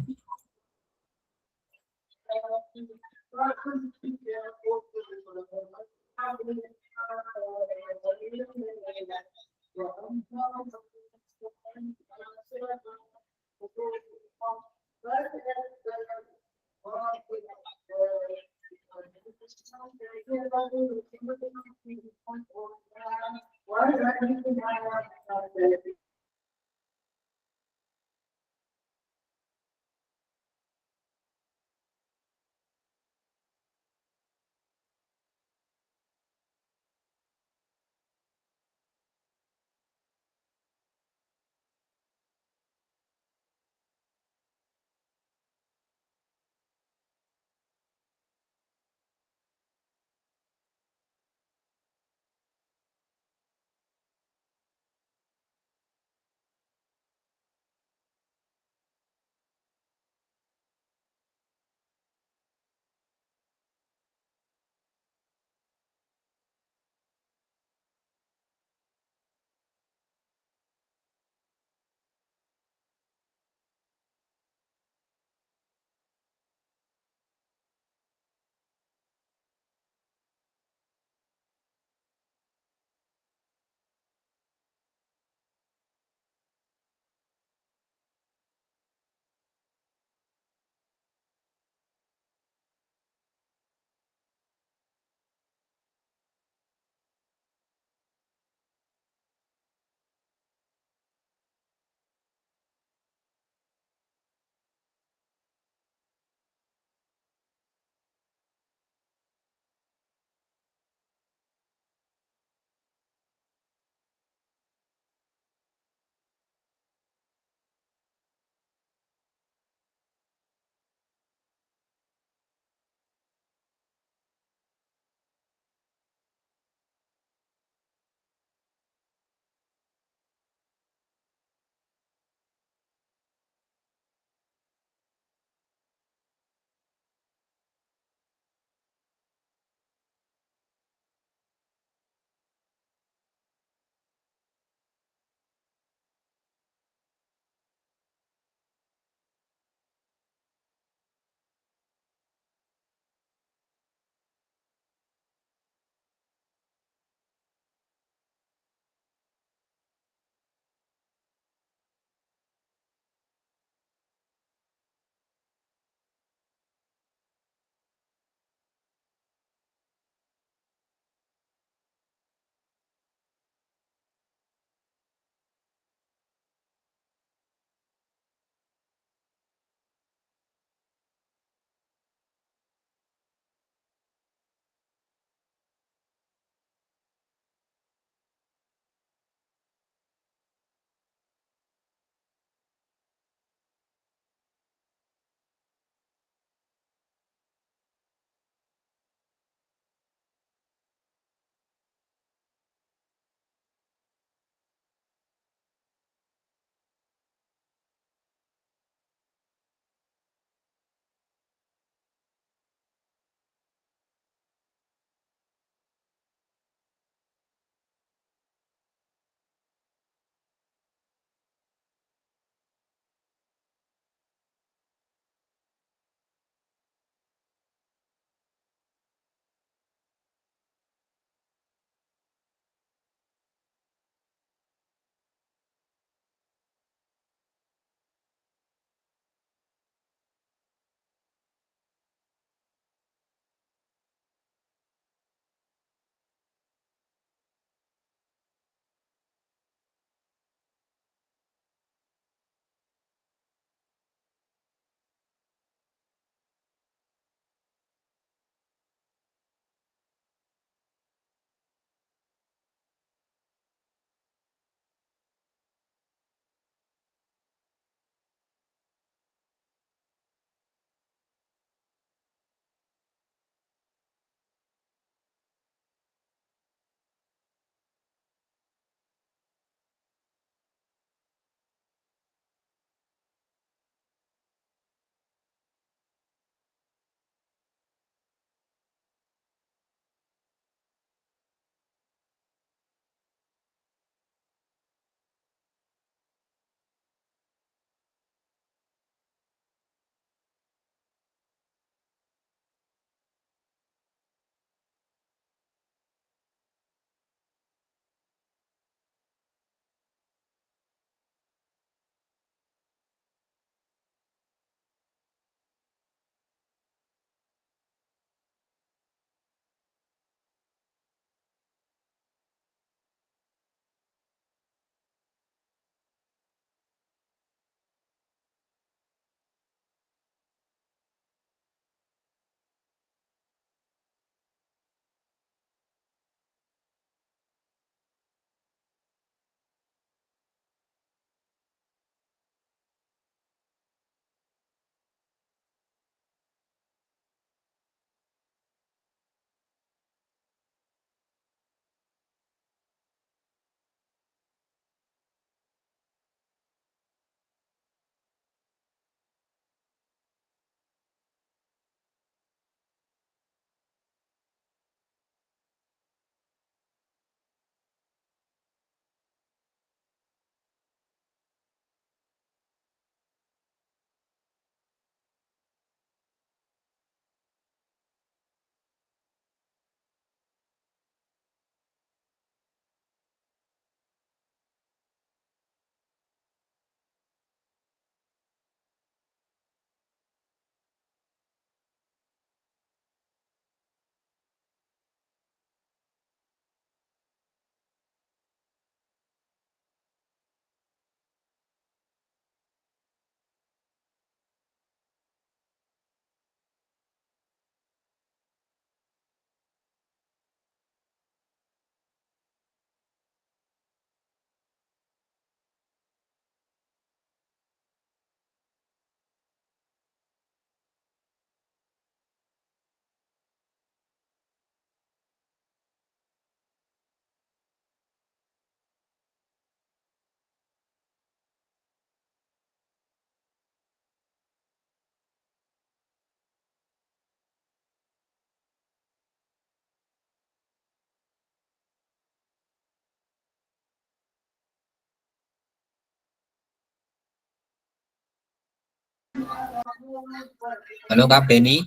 Speaker 1: Halo Kak Beni.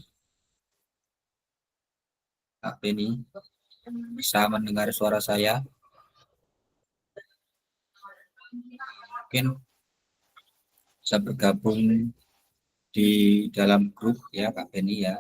Speaker 1: Kak Beni, bisa mendengar suara saya? Mungkin bisa bergabung di dalam grup ya Kak Beni ya.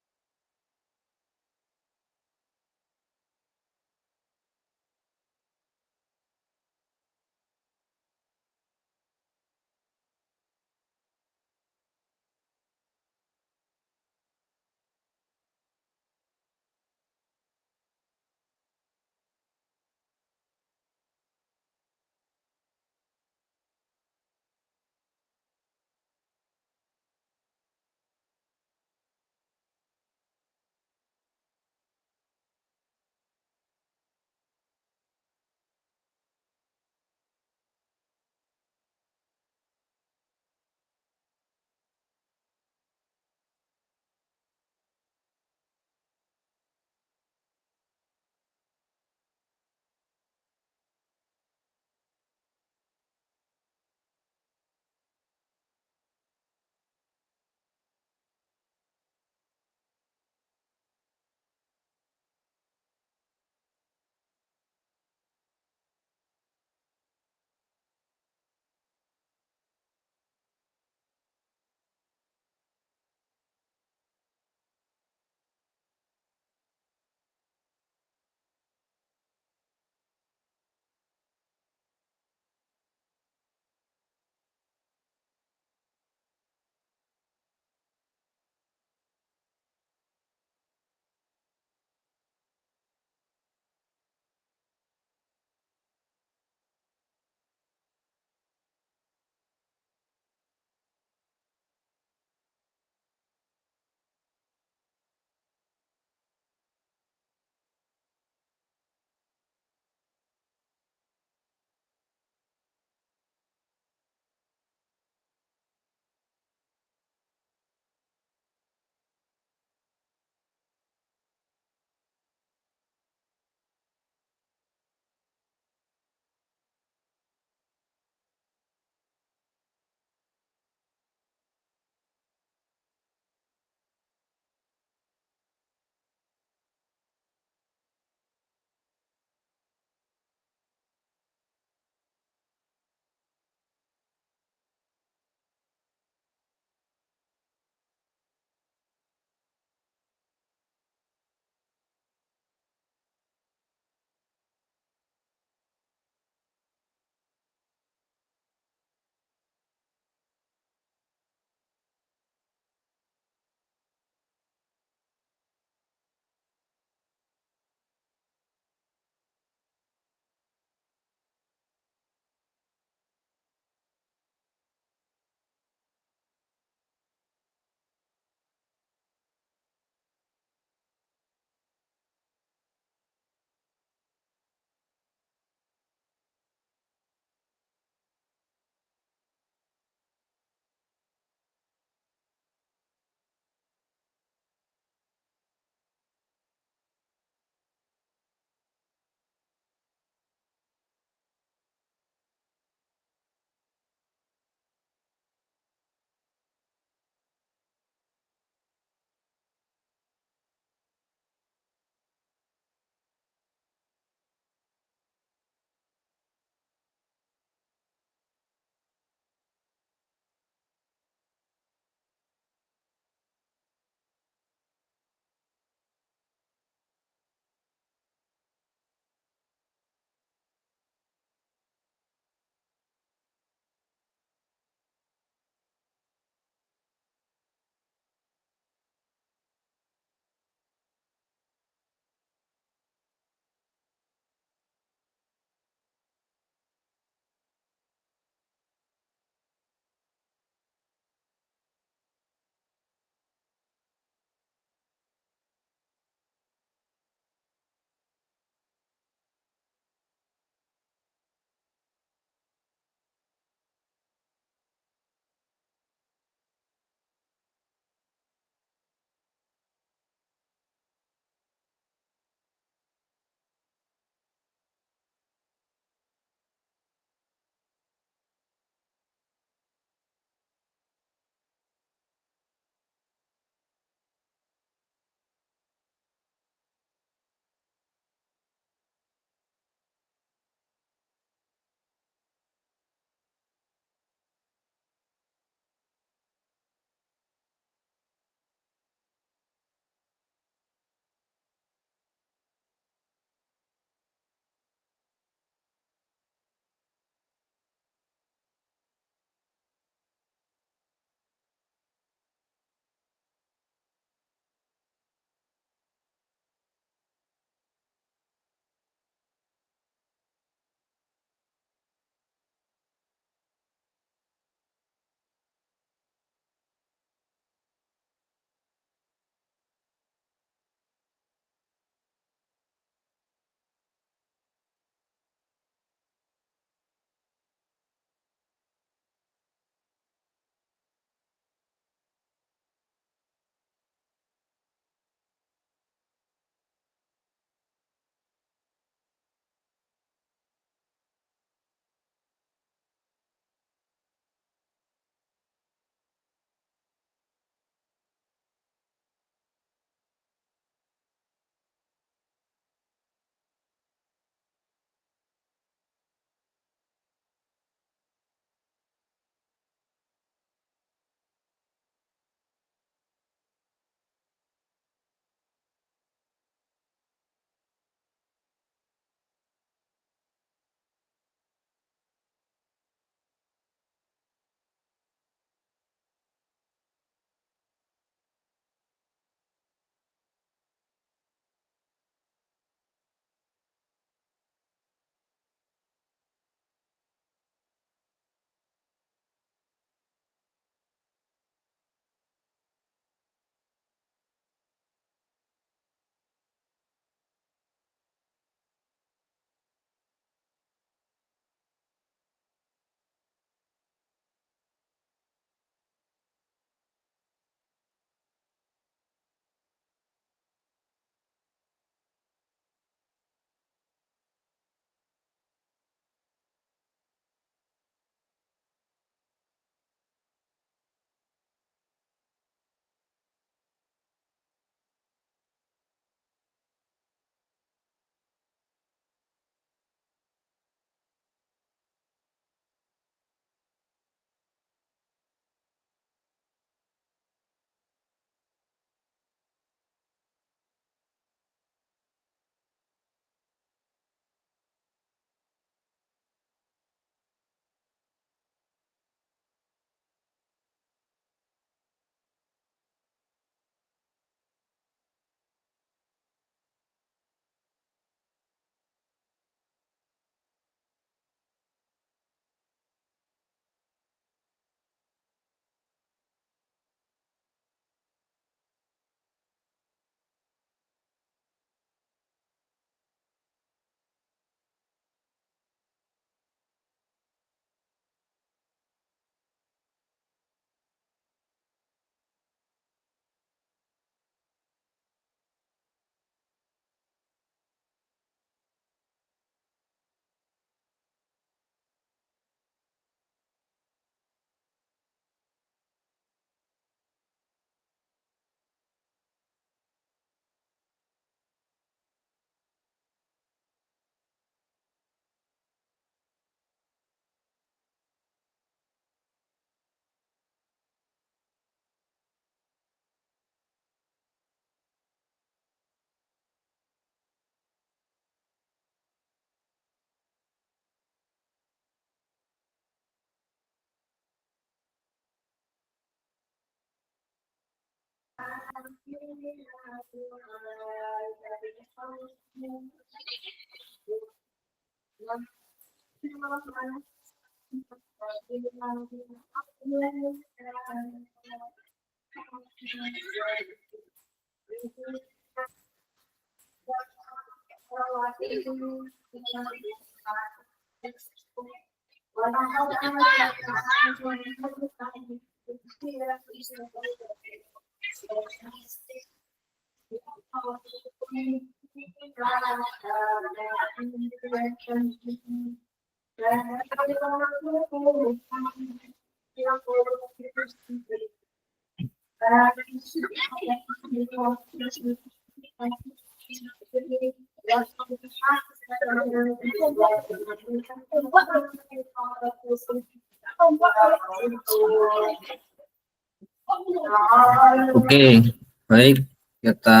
Speaker 1: Oke, baik, kita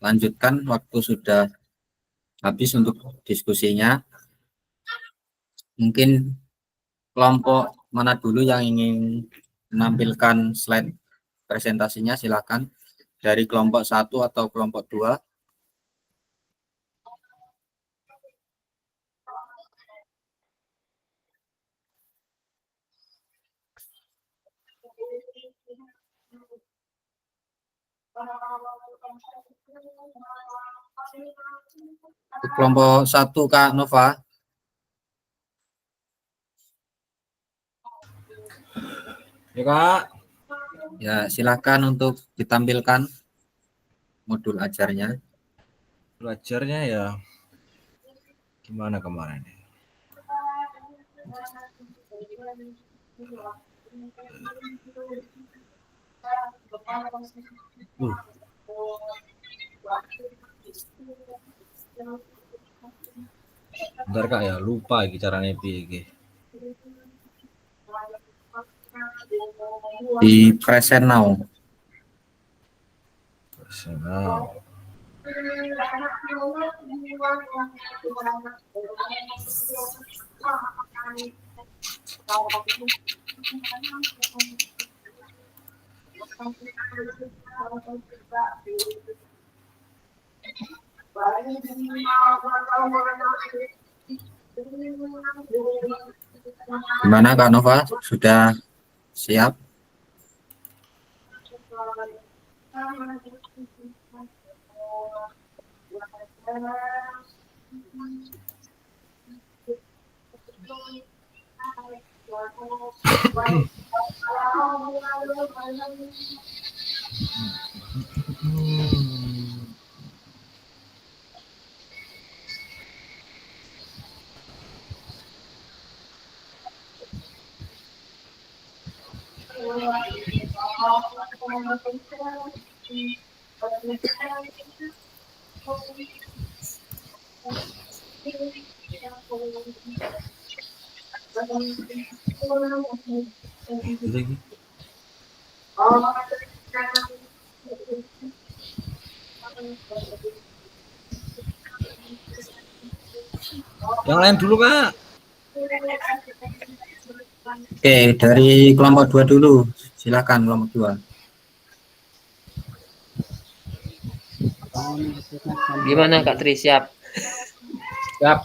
Speaker 1: lanjutkan. Waktu sudah habis untuk diskusinya. Mungkin kelompok mana dulu yang ingin menampilkan slide presentasinya, silakan. Dari kelompok 1 atau kelompok 2. Kelompok 1, Kak Nova.
Speaker 3: Ya Kak.
Speaker 1: Ya, silakan untuk ditampilkan modul ajarnya.
Speaker 3: Belajarnya ya gimana kemarin? Bentar Kak ya, lupa iki caranya piye iki.
Speaker 1: Di present now.
Speaker 3: Personal.
Speaker 1: Gimana Kak Nova? Sudah siap?
Speaker 3: Lagi. Yang lain dulu Kak.
Speaker 1: Oke, dari kelompok 2 dulu. Silakan kelompok 2.
Speaker 2: Gimana Kak Tri, siap?
Speaker 3: Siap.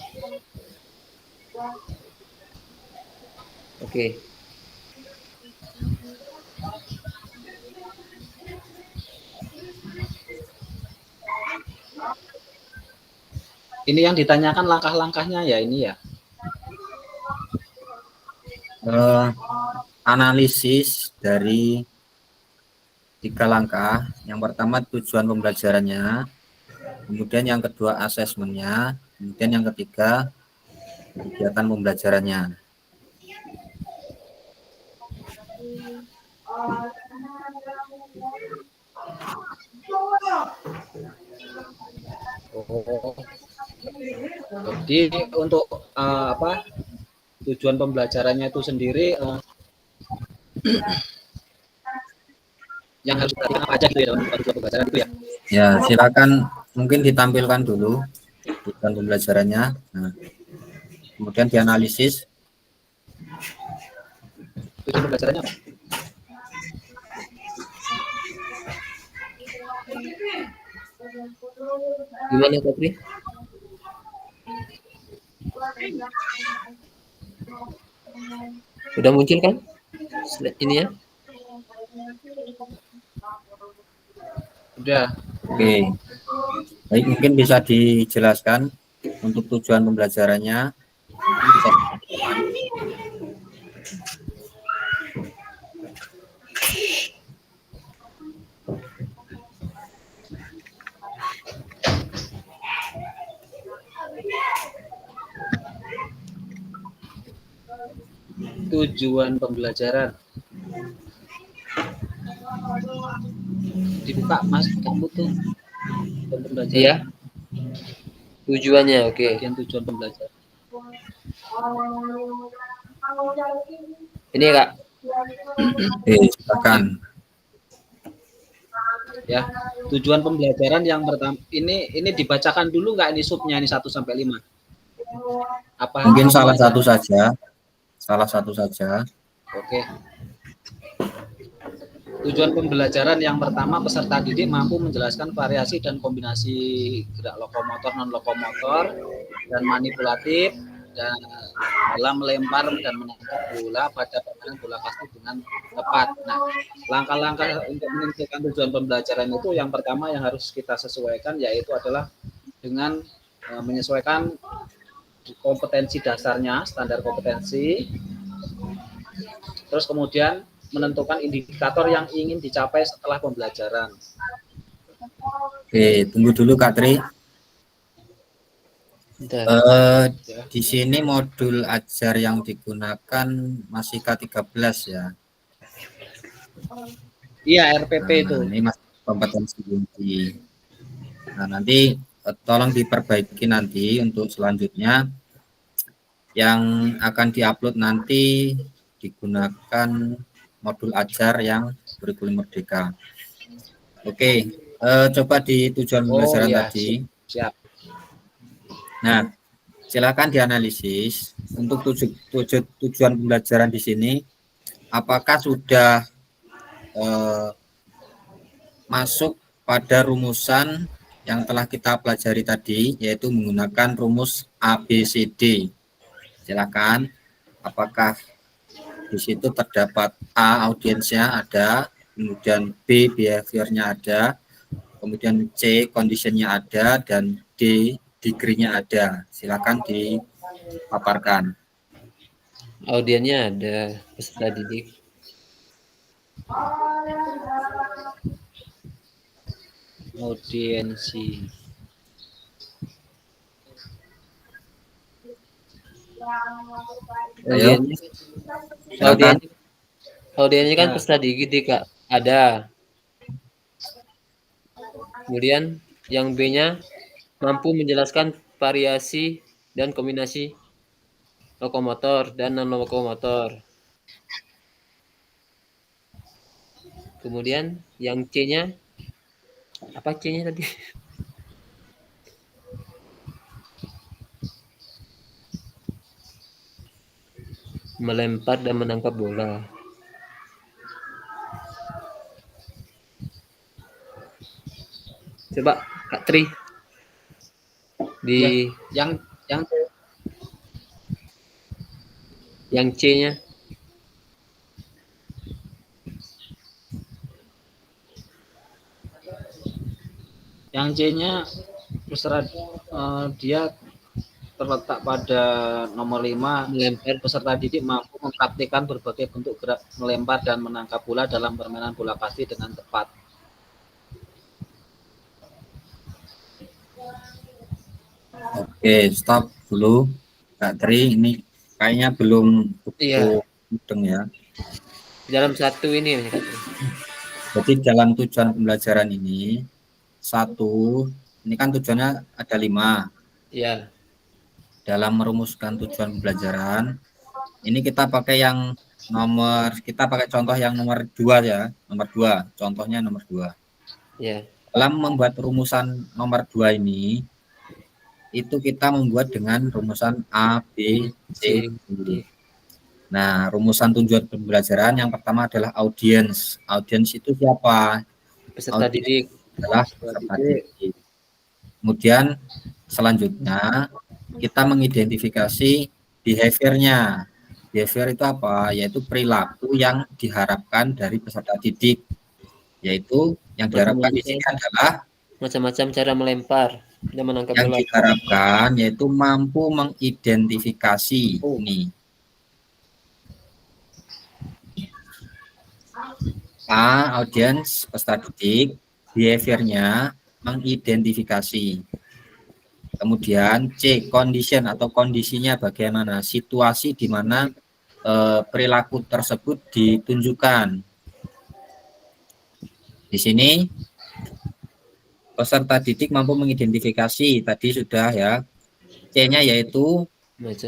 Speaker 2: Oke.
Speaker 4: Ini yang ditanyakan langkah-langkahnya ya ini ya.
Speaker 1: Analisis dari 3 langkah. Yang pertama tujuan pembelajarannya, kemudian yang kedua asesmennya, kemudian yang ketiga kegiatan pembelajarannya.
Speaker 4: Oh. Jadi untuk apa tujuan pembelajarannya itu sendiri yang harus diperhatikan apa aja gitu ya dalam tujuan pembelajaran itu ya?
Speaker 1: Ya, silakan mungkin ditampilkan dulu tujuan pembelajarannya. Nah, kemudian dianalisis.
Speaker 4: Tujuan pembelajarannya apa?
Speaker 2: Gimana Katri? Udah muncul kan? Ini ya?
Speaker 7: Udah.
Speaker 1: Oke. Baik, mungkin bisa dijelaskan untuk tujuan pembelajarannya. Bisa.
Speaker 7: Tujuan pembelajaran. Dibuka Mas, kamu tuh. Tujuan pembelajaran.
Speaker 2: Iya. Tujuannya oke.
Speaker 7: Bagian tujuan pembelajaran.
Speaker 2: Ini Kak.
Speaker 1: Oke, silakan.
Speaker 7: Ya, tujuan pembelajaran yang pertama ini dibacakan dulu nggak ini subnya ini 1 sampai 5? Apa
Speaker 1: Mungkin salah
Speaker 7: aja?
Speaker 1: satu saja. Salah satu saja.
Speaker 7: Oke. Tujuan pembelajaran yang pertama, peserta didik mampu menjelaskan variasi dan kombinasi gerak lokomotor non lokomotor dan manipulatif dan dalam melempar dan menangkap bola pada permainan bola pasti dengan tepat. Nah, langkah-langkah untuk menentukan tujuan pembelajaran itu yang pertama yang harus kita sesuaikan yaitu adalah dengan menyesuaikan kompetensi dasarnya, standar kompetensi. Terus kemudian menentukan indikator yang ingin dicapai setelah pembelajaran.
Speaker 1: Oke, tunggu dulu Kak Tri. Di sini modul ajar yang digunakan masih K13 ya.
Speaker 7: Iya, RPP itu.
Speaker 1: Ini masih kompetensi inti. Nah, nanti tolong diperbaiki nanti untuk selanjutnya yang akan diupload nanti digunakan modul ajar yang kurikulum merdeka. Oke, coba di tujuan pembelajaran
Speaker 7: iya,
Speaker 1: tadi.
Speaker 7: Siap.
Speaker 1: Nah, silakan dianalisis untuk tujuan pembelajaran di sini. Apakah sudah masuk pada rumusan yang telah kita pelajari tadi, yaitu menggunakan rumus ABCD. Silakan, apakah di situ terdapat A, audiensnya ada, kemudian B, behaviornya ada, kemudian C, conditionnya ada, dan D, degree-nya ada. Silakan dipaparkan.
Speaker 2: Audiennya ada, peserta didik.
Speaker 7: Audiensi.
Speaker 2: Audiennya kan peserta didik Kak, ada. Kemudian yang B-nya mampu menjelaskan variasi dan kombinasi lokomotor dan non lokomotor. Kemudian yang C-nya apa C-nya tadi? Melempar dan menangkap bola. Coba Kak Tri di
Speaker 7: yang
Speaker 2: C-nya.
Speaker 7: Yang C-nya peserta dia terletak pada nomor 5, melempar. Peserta didik mampu mempraktikkan berbagai bentuk gerak melempar dan menangkap bola dalam permainan bola kasti dengan tepat.
Speaker 1: Oke, stop dulu Kak Tri, ini kayaknya belum mudeng ya.
Speaker 2: Dalam satu ini Kak Tri.
Speaker 1: Jadi dalam tujuan pembelajaran ini ini kan tujuannya ada 5.
Speaker 2: Iya.
Speaker 1: Dalam merumuskan tujuan pembelajaran ini kita pakai contoh yang nomor 2 ya, nomor 2, contohnya nomor 2.
Speaker 2: Iya.
Speaker 1: Dalam membuat rumusan nomor 2 ini itu kita membuat dengan rumusan A, B, C, D. Nah, rumusan tujuan pembelajaran yang pertama adalah audiens. Audiens itu siapa?
Speaker 2: Peserta didik.
Speaker 1: Adalah peserta didik. Kemudian selanjutnya kita mengidentifikasi behavior-nya. Behavior itu apa? Yaitu perilaku yang diharapkan dari peserta didik. Yaitu yang diharapkan di sini adalah
Speaker 2: Macam-macam cara melempar dan menangkap
Speaker 1: yang
Speaker 2: bola.
Speaker 1: diharapkan yaitu mampu mengidentifikasi ini. A, audiens peserta didik, behavior-nya mengidentifikasi. Kemudian C, condition atau kondisinya bagaimana, situasi di mana perilaku tersebut ditunjukkan. Di sini peserta didik mampu mengidentifikasi, tadi sudah ya. C-nya yaitu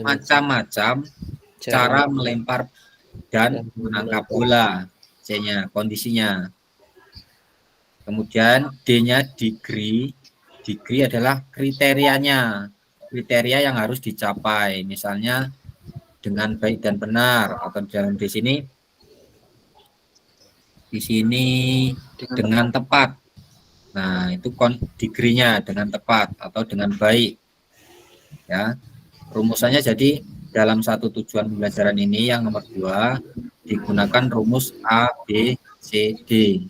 Speaker 1: macam-macam cara melempar dan menangkap bola. C-nya kondisinya. Kemudian D-nya degree. Degree adalah kriterianya. Kriteria yang harus dicapai. Misalnya dengan baik dan benar, atau dalam di sini dengan tepat. Nah, itu degree-nya dengan tepat atau dengan baik. Ya. Rumusannya jadi dalam satu tujuan pembelajaran ini yang nomor 2 digunakan rumus A, B, C, D.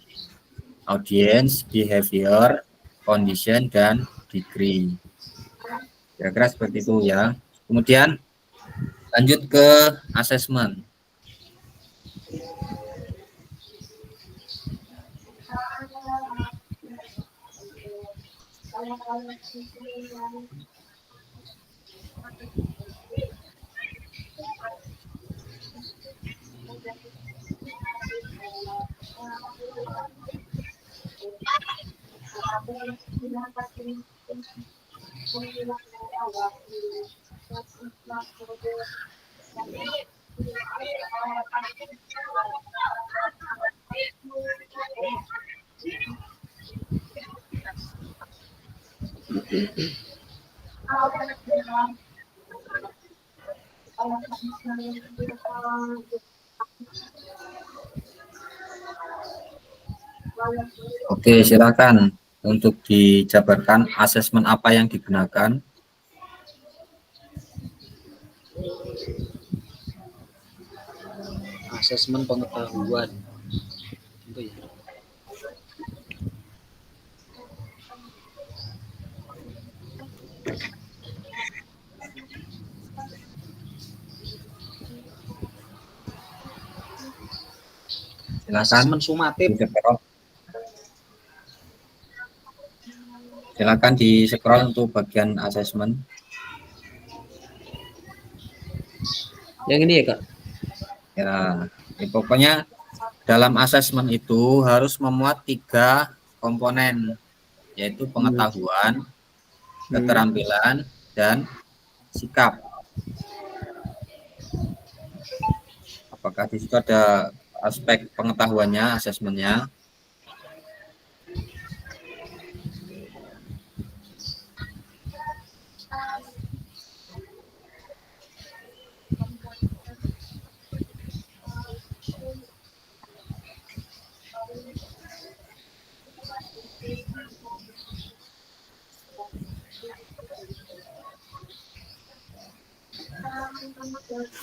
Speaker 1: Audience, behavior, condition, dan degree. Kira-kira seperti itu ya. Kemudian lanjut ke assessment. Oke, silakan untuk dijabarkan asesmen apa yang digunakan.
Speaker 7: Asesmen pengetahuan. Itu ya.
Speaker 1: Silakan.
Speaker 7: Asesmen sumatif.
Speaker 1: Silakan di scroll untuk bagian asesmen.
Speaker 2: Yang ini ya, Kak?
Speaker 1: Ya, pokoknya dalam asesmen itu harus memuat 3 komponen, yaitu pengetahuan, keterampilan, dan sikap. Apakah di situ ada aspek pengetahuannya, asesmennya?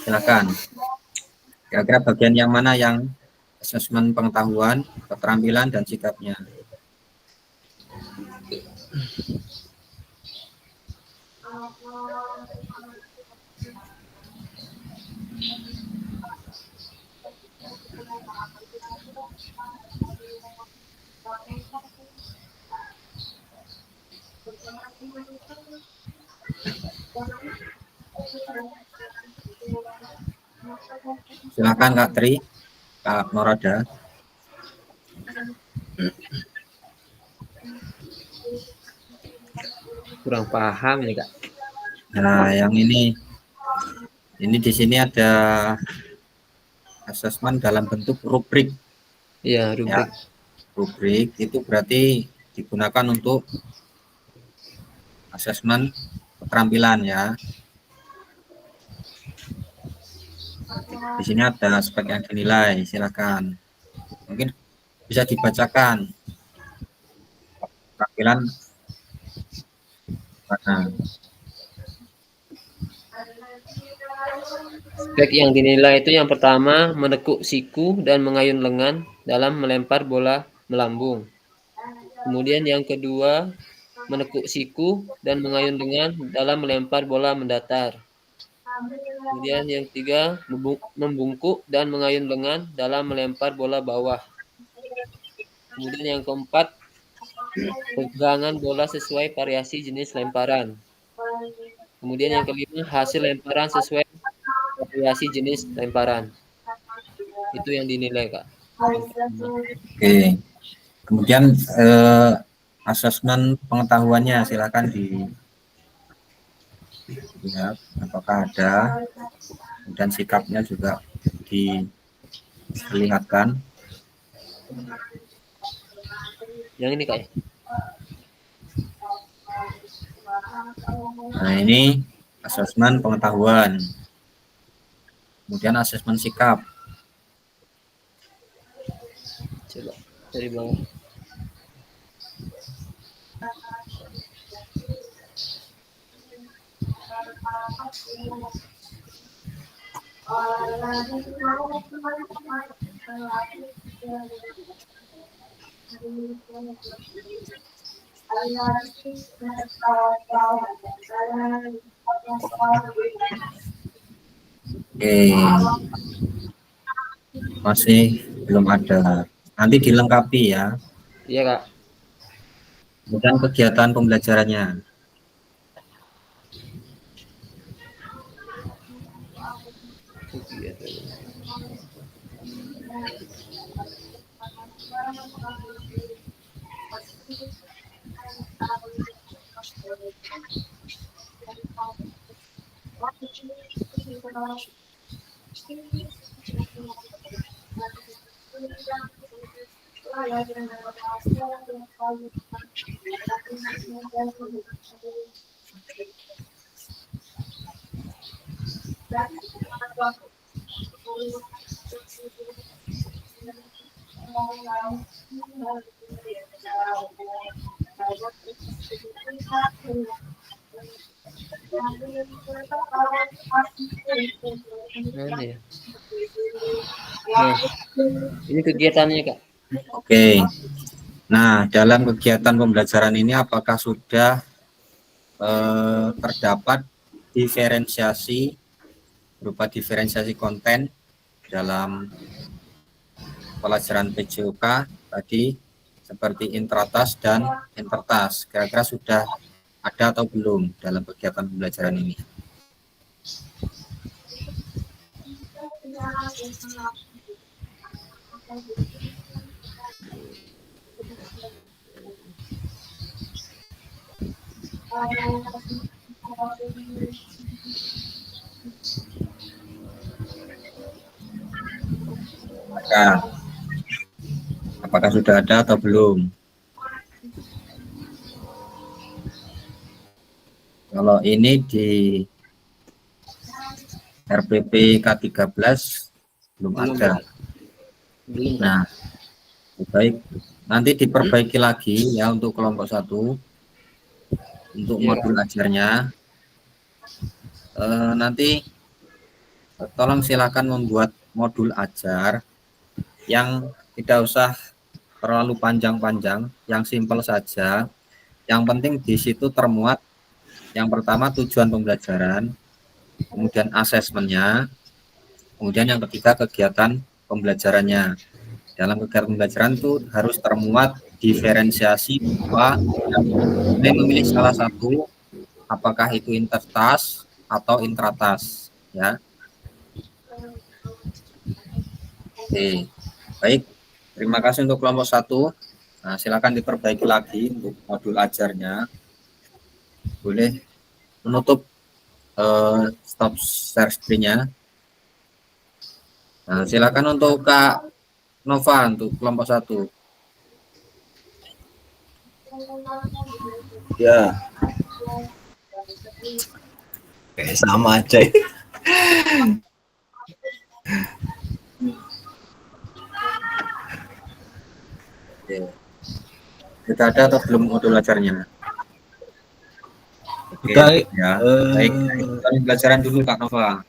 Speaker 1: Silakan. Kira-kira bagian yang mana yang asesmen pengetahuan, keterampilan, dan sikapnya? Silakan Kak Tri, Kak Norada.
Speaker 2: Kurang paham ya, Kak.
Speaker 1: Nah, yang ini di sini ada asesmen dalam bentuk rubrik.
Speaker 2: Iya, rubrik.
Speaker 1: Ya, rubrik itu berarti digunakan untuk asesmen keterampilan ya. Di sini ada aspek yang dinilai, silakan. Mungkin bisa dibacakan keterampilan Mana?
Speaker 2: Aspek yang dinilai itu yang pertama menekuk siku dan mengayun lengan dalam melempar bola melambung. Kemudian yang kedua menekuk siku dan mengayun lengan dalam melempar bola mendatar. Kemudian yang ketiga membungkuk dan mengayun lengan dalam melempar bola bawah. Kemudian yang keempat pegangan bola sesuai variasi jenis lemparan. Kemudian yang kelima hasil lemparan sesuai variasi jenis lemparan. Itu yang dinilai, Kak.
Speaker 1: Oke. Kemudian asesmen pengetahuannya silakan dilihat apakah ada, dan sikapnya juga diperlihatkan.
Speaker 2: Yang ini, Kak, ya?
Speaker 1: Nah, ini asesmen pengetahuan. Kemudian asesmen sikap.
Speaker 2: Coba dari bawah.
Speaker 1: Oke. Masih belum ada. Nanti dilengkapi ya.
Speaker 2: Iya, Kak.
Speaker 1: Kemudian kegiatan pembelajarannya.
Speaker 2: Mana ya? Nah, ini kegiatannya, Kak.
Speaker 1: Oke. Nah, dalam kegiatan pembelajaran ini apakah sudah terdapat diferensiasi berupa diferensiasi konten dalam pelajaran PJOK tadi seperti intratas dan intertas? Kira-kira sudah ada atau belum dalam kegiatan pembelajaran ini? Apakah sudah ada atau belum? Kalau ini di RPP K13 belum ada. Nah, baik, nanti diperbaiki lagi ya untuk kelompok 1 untuk modul ajarnya. Nanti tolong silakan membuat modul ajar yang tidak usah terlalu panjang-panjang, yang simpel saja. Yang penting di situ termuat yang pertama tujuan pembelajaran, kemudian asesmennya, kemudian yang ketiga kegiatan pembelajarannya. Dalam kegiatan pembelajaran itu harus termuat diferensiasi bahwa kita memilih salah satu, apakah itu intertas atau intratas, ya. Oke, baik. Terima kasih untuk kelompok 1. Nah, silakan diperbaiki lagi untuk modul ajarnya. Boleh menutup stop share screen-nya. Nah, silakan untuk Kak Nova untuk kelompok 1.
Speaker 3: Ya. Kayak sama aja.
Speaker 1: Oke. Sudah ada atau belum modul ajarnya? Oke,
Speaker 3: Udah,
Speaker 1: baik ya. Baik, kita pelajaran dulu Kak Nova.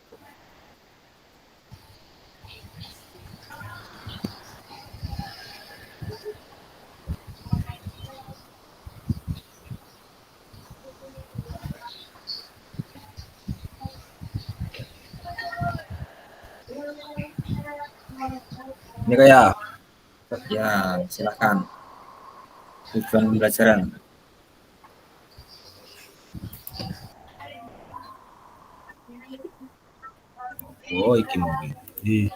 Speaker 3: ini kayak
Speaker 1: Ya, silakan. Tujuan pembelajaran.
Speaker 3: oh iki mungkin. Ih,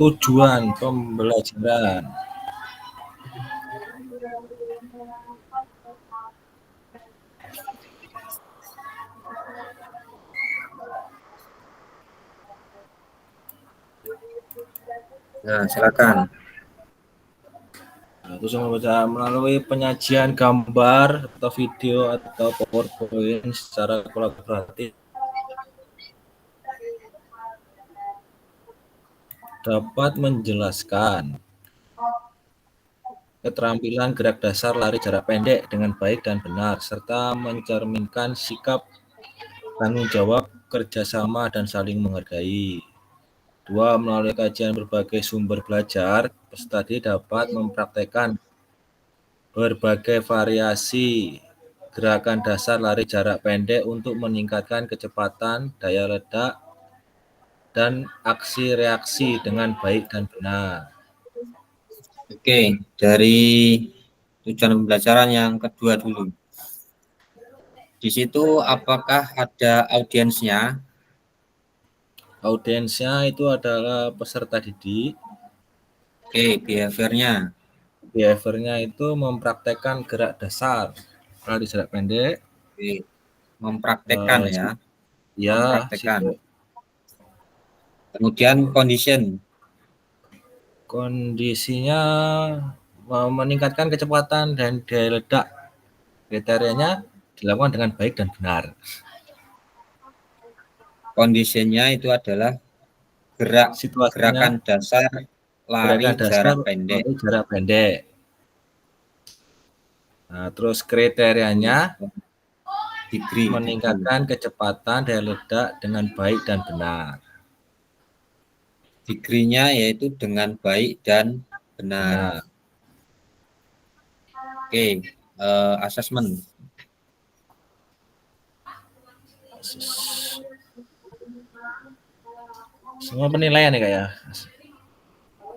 Speaker 3: tujuan pembelajaran.
Speaker 1: Nah, silakan.
Speaker 3: Terus membaca melalui penyajian gambar atau video atau PowerPoint secara kolaboratif dapat menjelaskan keterampilan gerak dasar lari jarak pendek dengan baik dan benar, serta mencerminkan sikap tanggung jawab, kerjasama, dan saling menghargai. Dua, melalui kajian berbagai sumber belajar, peserta didik dapat mempraktekkan berbagai variasi gerakan dasar lari jarak pendek untuk meningkatkan kecepatan, daya ledak, dan aksi reaksi dengan baik dan benar.
Speaker 1: Oke, dari tujuan pembelajaran yang kedua dulu. Di situ apakah ada audiensnya?
Speaker 3: Audiensnya itu adalah peserta didik.
Speaker 1: Oke, behaviornya.
Speaker 3: Behaviornya itu mempraktekkan gerak dasar lari jarak pendek.
Speaker 1: Oke, mempraktekkan ya.
Speaker 3: Ya,
Speaker 1: Mempraktekkan.
Speaker 3: situ
Speaker 1: Kemudian condition.
Speaker 3: kondisinya meningkatkan kecepatan dan daya ledak. Kriterianya dilakukan dengan baik dan benar.
Speaker 1: Conditionnya itu adalah
Speaker 3: Situasinya
Speaker 1: gerakan dasar lari
Speaker 3: gerakan dasar
Speaker 1: jarak pendek.
Speaker 3: lari jarak pendek. Nah, terus kriterianya
Speaker 1: Degree.
Speaker 3: meningkatkan kecepatan daya ledak dengan baik dan benar.
Speaker 1: Degree-nya yaitu dengan baik dan benar.
Speaker 3: Benar.
Speaker 1: Oke, assessment.
Speaker 3: Semua penilaian ya Kak ya?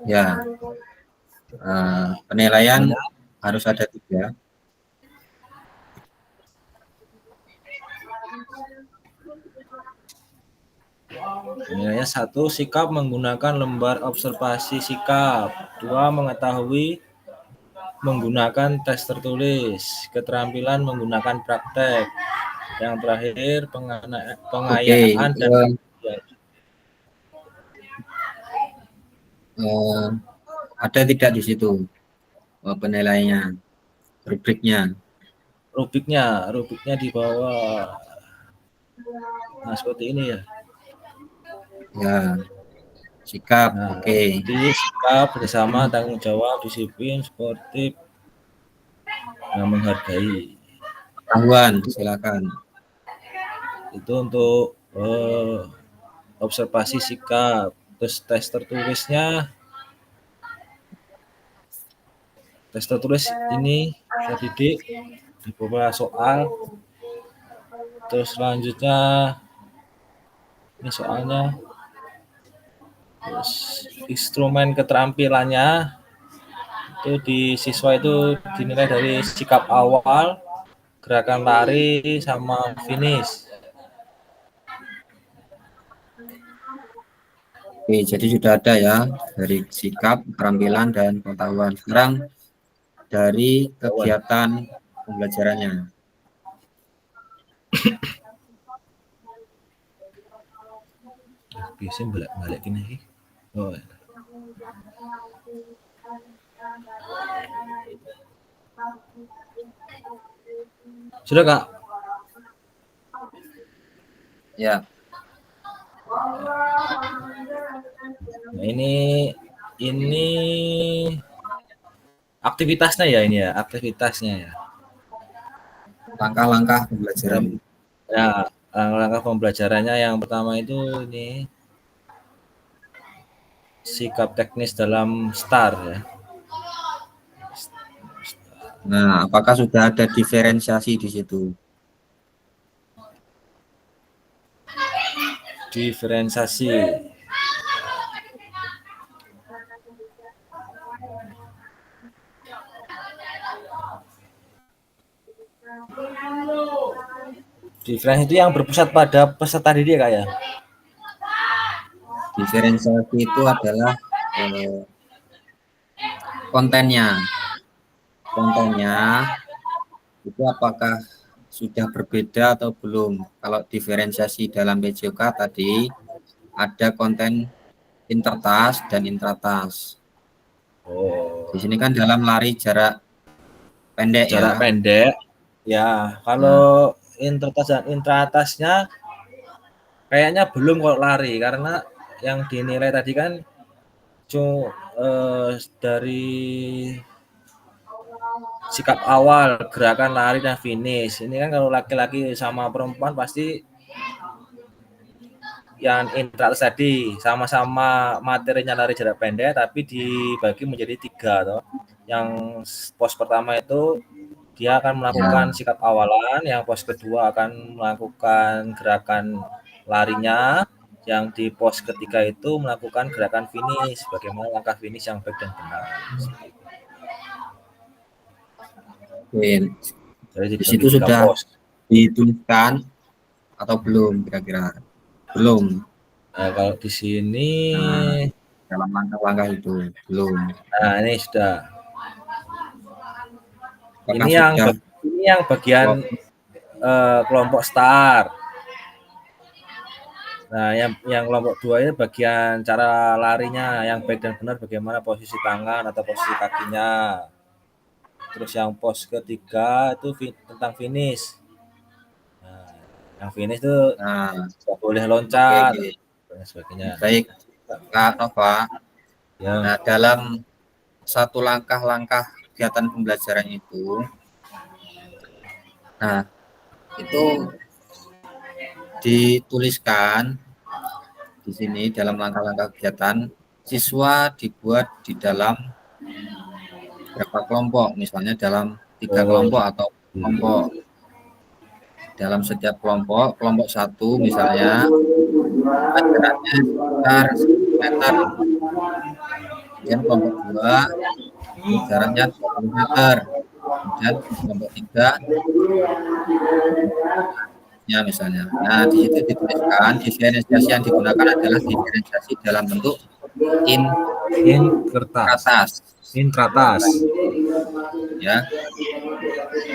Speaker 1: Ya, penilaian harus ada 3.
Speaker 3: Penilaiannya 1, sikap menggunakan lembar observasi sikap. 2, mengetahui menggunakan tes tertulis. Keterampilan menggunakan praktek. Yang terakhir pengayaan dan
Speaker 1: ada tidak di situ penilaiannya, rubriknya?
Speaker 3: Rubriknya di bawah. Nah, seperti ini ya.
Speaker 1: Ya, sikap.
Speaker 3: Nah,
Speaker 1: Oke.
Speaker 3: Jadi sikap bersama, tanggung jawab, disiplin, sportif, yang menghargai.
Speaker 1: Pengetahuan, silakan.
Speaker 3: Itu untuk observasi sikap. Terus tes tertulisnya, tes tertulis ini saya didik di beberapa soal. Terus selanjutnya ini soalnya. Terus instrumen keterampilannya itu di siswa itu dinilai dari sikap awal, gerakan lari, sama finish.
Speaker 1: Oke, jadi sudah ada ya dari sikap, keterampilan, dan pengetahuan. Sekarang dari kegiatan pembelajarannya.
Speaker 3: Biasanya balik ini. Oh. Sudah Kak?
Speaker 1: Ya,
Speaker 3: Nah, ini aktivitasnya ya, ini ya, aktivitasnya ya.
Speaker 1: langkah-langkah pembelajaran.
Speaker 3: Ya, langkah-langkah pembelajarannya yang pertama itu ini sikap teknis dalam STAR ya.
Speaker 1: Nah, apakah sudah ada diferensiasi di situ?
Speaker 3: Diferensiasi. Diferensiasi itu yang berpusat pada peserta didik Kak ya.
Speaker 1: Diferensiasi itu adalah kontennya. Kontennya itu apakah sudah berbeda atau belum? Kalau diferensiasi dalam PJOK tadi ada konten intertas dan intratas.
Speaker 3: Oh,
Speaker 1: Di sini kan dalam lari jarak pendek
Speaker 3: jarak
Speaker 1: ya.
Speaker 3: pendek. Ya, kalau intertas dan intratasnya kayaknya belum kok lari karena yang dinilai tadi kan dari sikap awal, gerakan lari dan finish. Ini kan kalau laki-laki sama perempuan pasti yang intratas tadi sama-sama materinya lari jarak pendek tapi dibagi menjadi 3 toh. Yang pos pertama itu dia akan melakukan sikap awalan, yang pos kedua akan melakukan gerakan larinya, yang di pos ketiga itu melakukan gerakan finish, bagaimana langkah finish yang baik dan benar.
Speaker 1: Oke.
Speaker 3: Jadi
Speaker 1: Di situ sudah dituliskan atau belum kira-kira? Belum.
Speaker 3: Nah, kalau di sini
Speaker 1: dalam langkah-langkah itu belum.
Speaker 3: Nah, ini sudah.
Speaker 1: Apakah
Speaker 3: Ini yang bagian kelompok STAR. Nah, yang kelompok 2 ini bagian cara larinya yang baik dan benar, bagaimana posisi tangan atau posisi kakinya. Terus yang pos ketiga itu tentang finish. Nah, yang finish itu nggak boleh loncat dan sebagainya.
Speaker 1: Baik, Kak Nova.
Speaker 3: Ya.
Speaker 1: Nah, dalam satu langkah-langkah kegiatan pembelajaran itu, nah itu dituliskan di sini dalam langkah-langkah kegiatan, siswa dibuat di dalam berapa kelompok, misalnya dalam 3 kelompok atau kelompok. Dalam setiap kelompok 1 misalnya jaraknya sekitar 1 meter. Kemudian kelompok 2 jaraknya 20 meter. Kemudian kelompok 3 ya misalnya. Nah, di situ dituliskan diferensiasi yang digunakan adalah diferensiasi dalam bentuk
Speaker 3: intratas.
Speaker 1: Ya.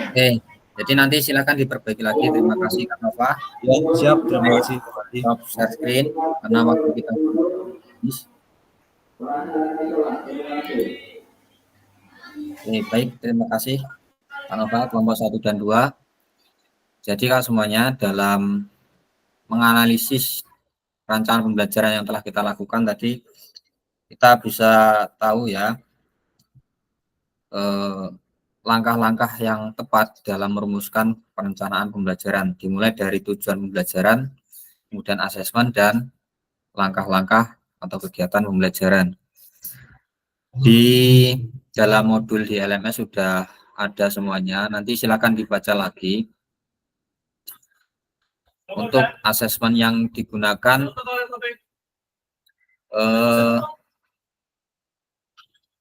Speaker 1: Oke, jadi nanti silakan diperbaiki lagi. Terima kasih Kak Nova.
Speaker 3: Ya, siap. Terima kasih.
Speaker 1: Stop share screen karena waktu kita habis. Oke, baik, terima kasih Kak Nova, kelompok 1 dan 2. Jadi Kak semuanya, dalam menganalisis rancangan pembelajaran yang telah kita lakukan tadi, kita bisa tahu ya langkah-langkah yang tepat dalam merumuskan perencanaan pembelajaran, dimulai dari tujuan pembelajaran, kemudian asesmen, dan langkah-langkah atau kegiatan pembelajaran. Di dalam modul di LMS sudah ada semuanya, nanti silakan dibaca lagi. Untuk asesmen yang digunakan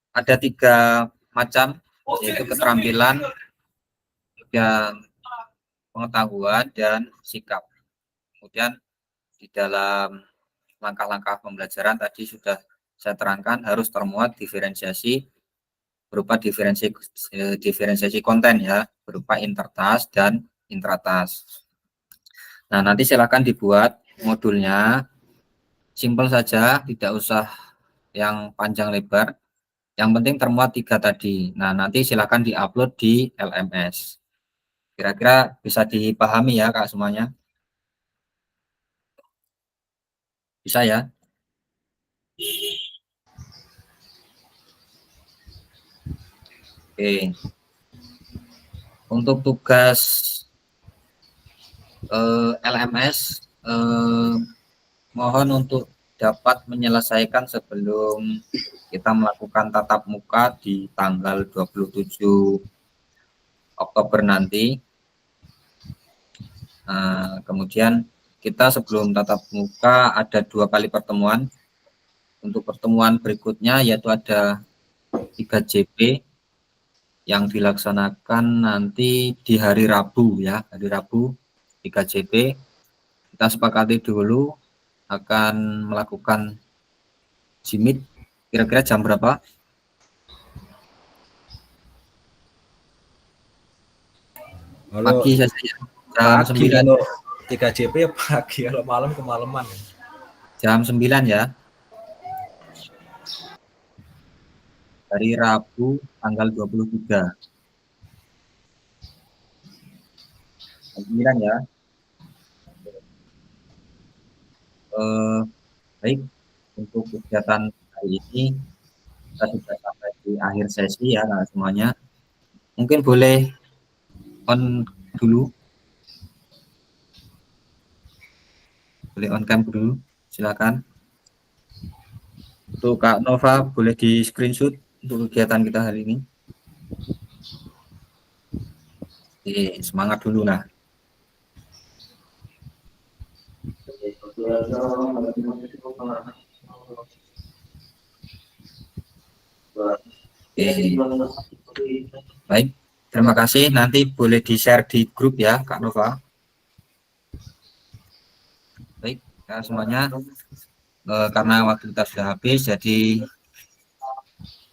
Speaker 1: ada 3 macam, yaitu keterampilan, dan pengetahuan, dan sikap. Kemudian di dalam langkah-langkah pembelajaran tadi sudah saya terangkan harus termuat diferensiasi berupa diferensiasi konten ya, berupa intertas dan intratas. Nah, nanti silakan dibuat modulnya, simpel saja, tidak usah yang panjang lebar. Yang penting termuat 3 tadi. Nah, nanti silakan diupload di LMS. Kira-kira bisa dipahami ya Kak semuanya? Bisa ya? Oke. Untuk tugas LMS, mohon untuk dapat menyelesaikan sebelum kita melakukan tatap muka di tanggal 27 Oktober nanti. Kemudian kita sebelum tatap muka ada 2 kali pertemuan. Untuk pertemuan berikutnya yaitu ada 3 JP yang dilaksanakan nanti di hari Rabu ya, hari Rabu 3 JP. Kita sepakati dulu akan melakukan Jimit kira-kira jam berapa?
Speaker 3: Kalau
Speaker 1: Pagi saja ya, jam
Speaker 3: pagi
Speaker 1: 9.
Speaker 3: kalau 3 JP ya pagi, kalau malam kemalaman.
Speaker 1: Jam 9 ya. Hari Rabu tanggal 23. Jam 9 ya. Baik, untuk kegiatan hari ini kita sudah sampai di akhir sesi ya semuanya. Mungkin boleh on dulu. Boleh on cam dulu, silakan. Untuk Kak Nova boleh di screenshot untuk kegiatan kita hari ini. Oke, semangat dulu lah. Oke. Baik, terima kasih. Nanti boleh di-share di grup ya, Kak Nova. Baik, ya, semuanya. Karena waktu kita sudah habis, jadi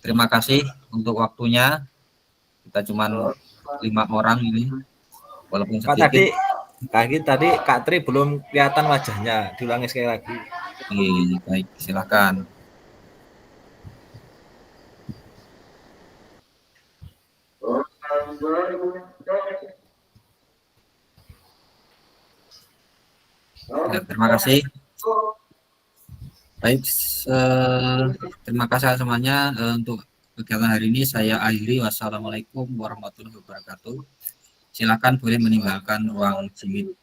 Speaker 1: terima kasih untuk waktunya. Kita cuma 5 orang ini, walaupun
Speaker 3: Kak
Speaker 1: sedikit.
Speaker 3: tadi Kak Tri belum kelihatan wajahnya, diulangi sekali lagi.
Speaker 1: Oke, baik, silakan. Ya, terima kasih. Baik, terima kasih semuanya untuk kegiatan hari ini. Saya akhiri. Wassalamualaikum warahmatullahi wabarakatuh. Silakan boleh meninggalkan ruang Jimit.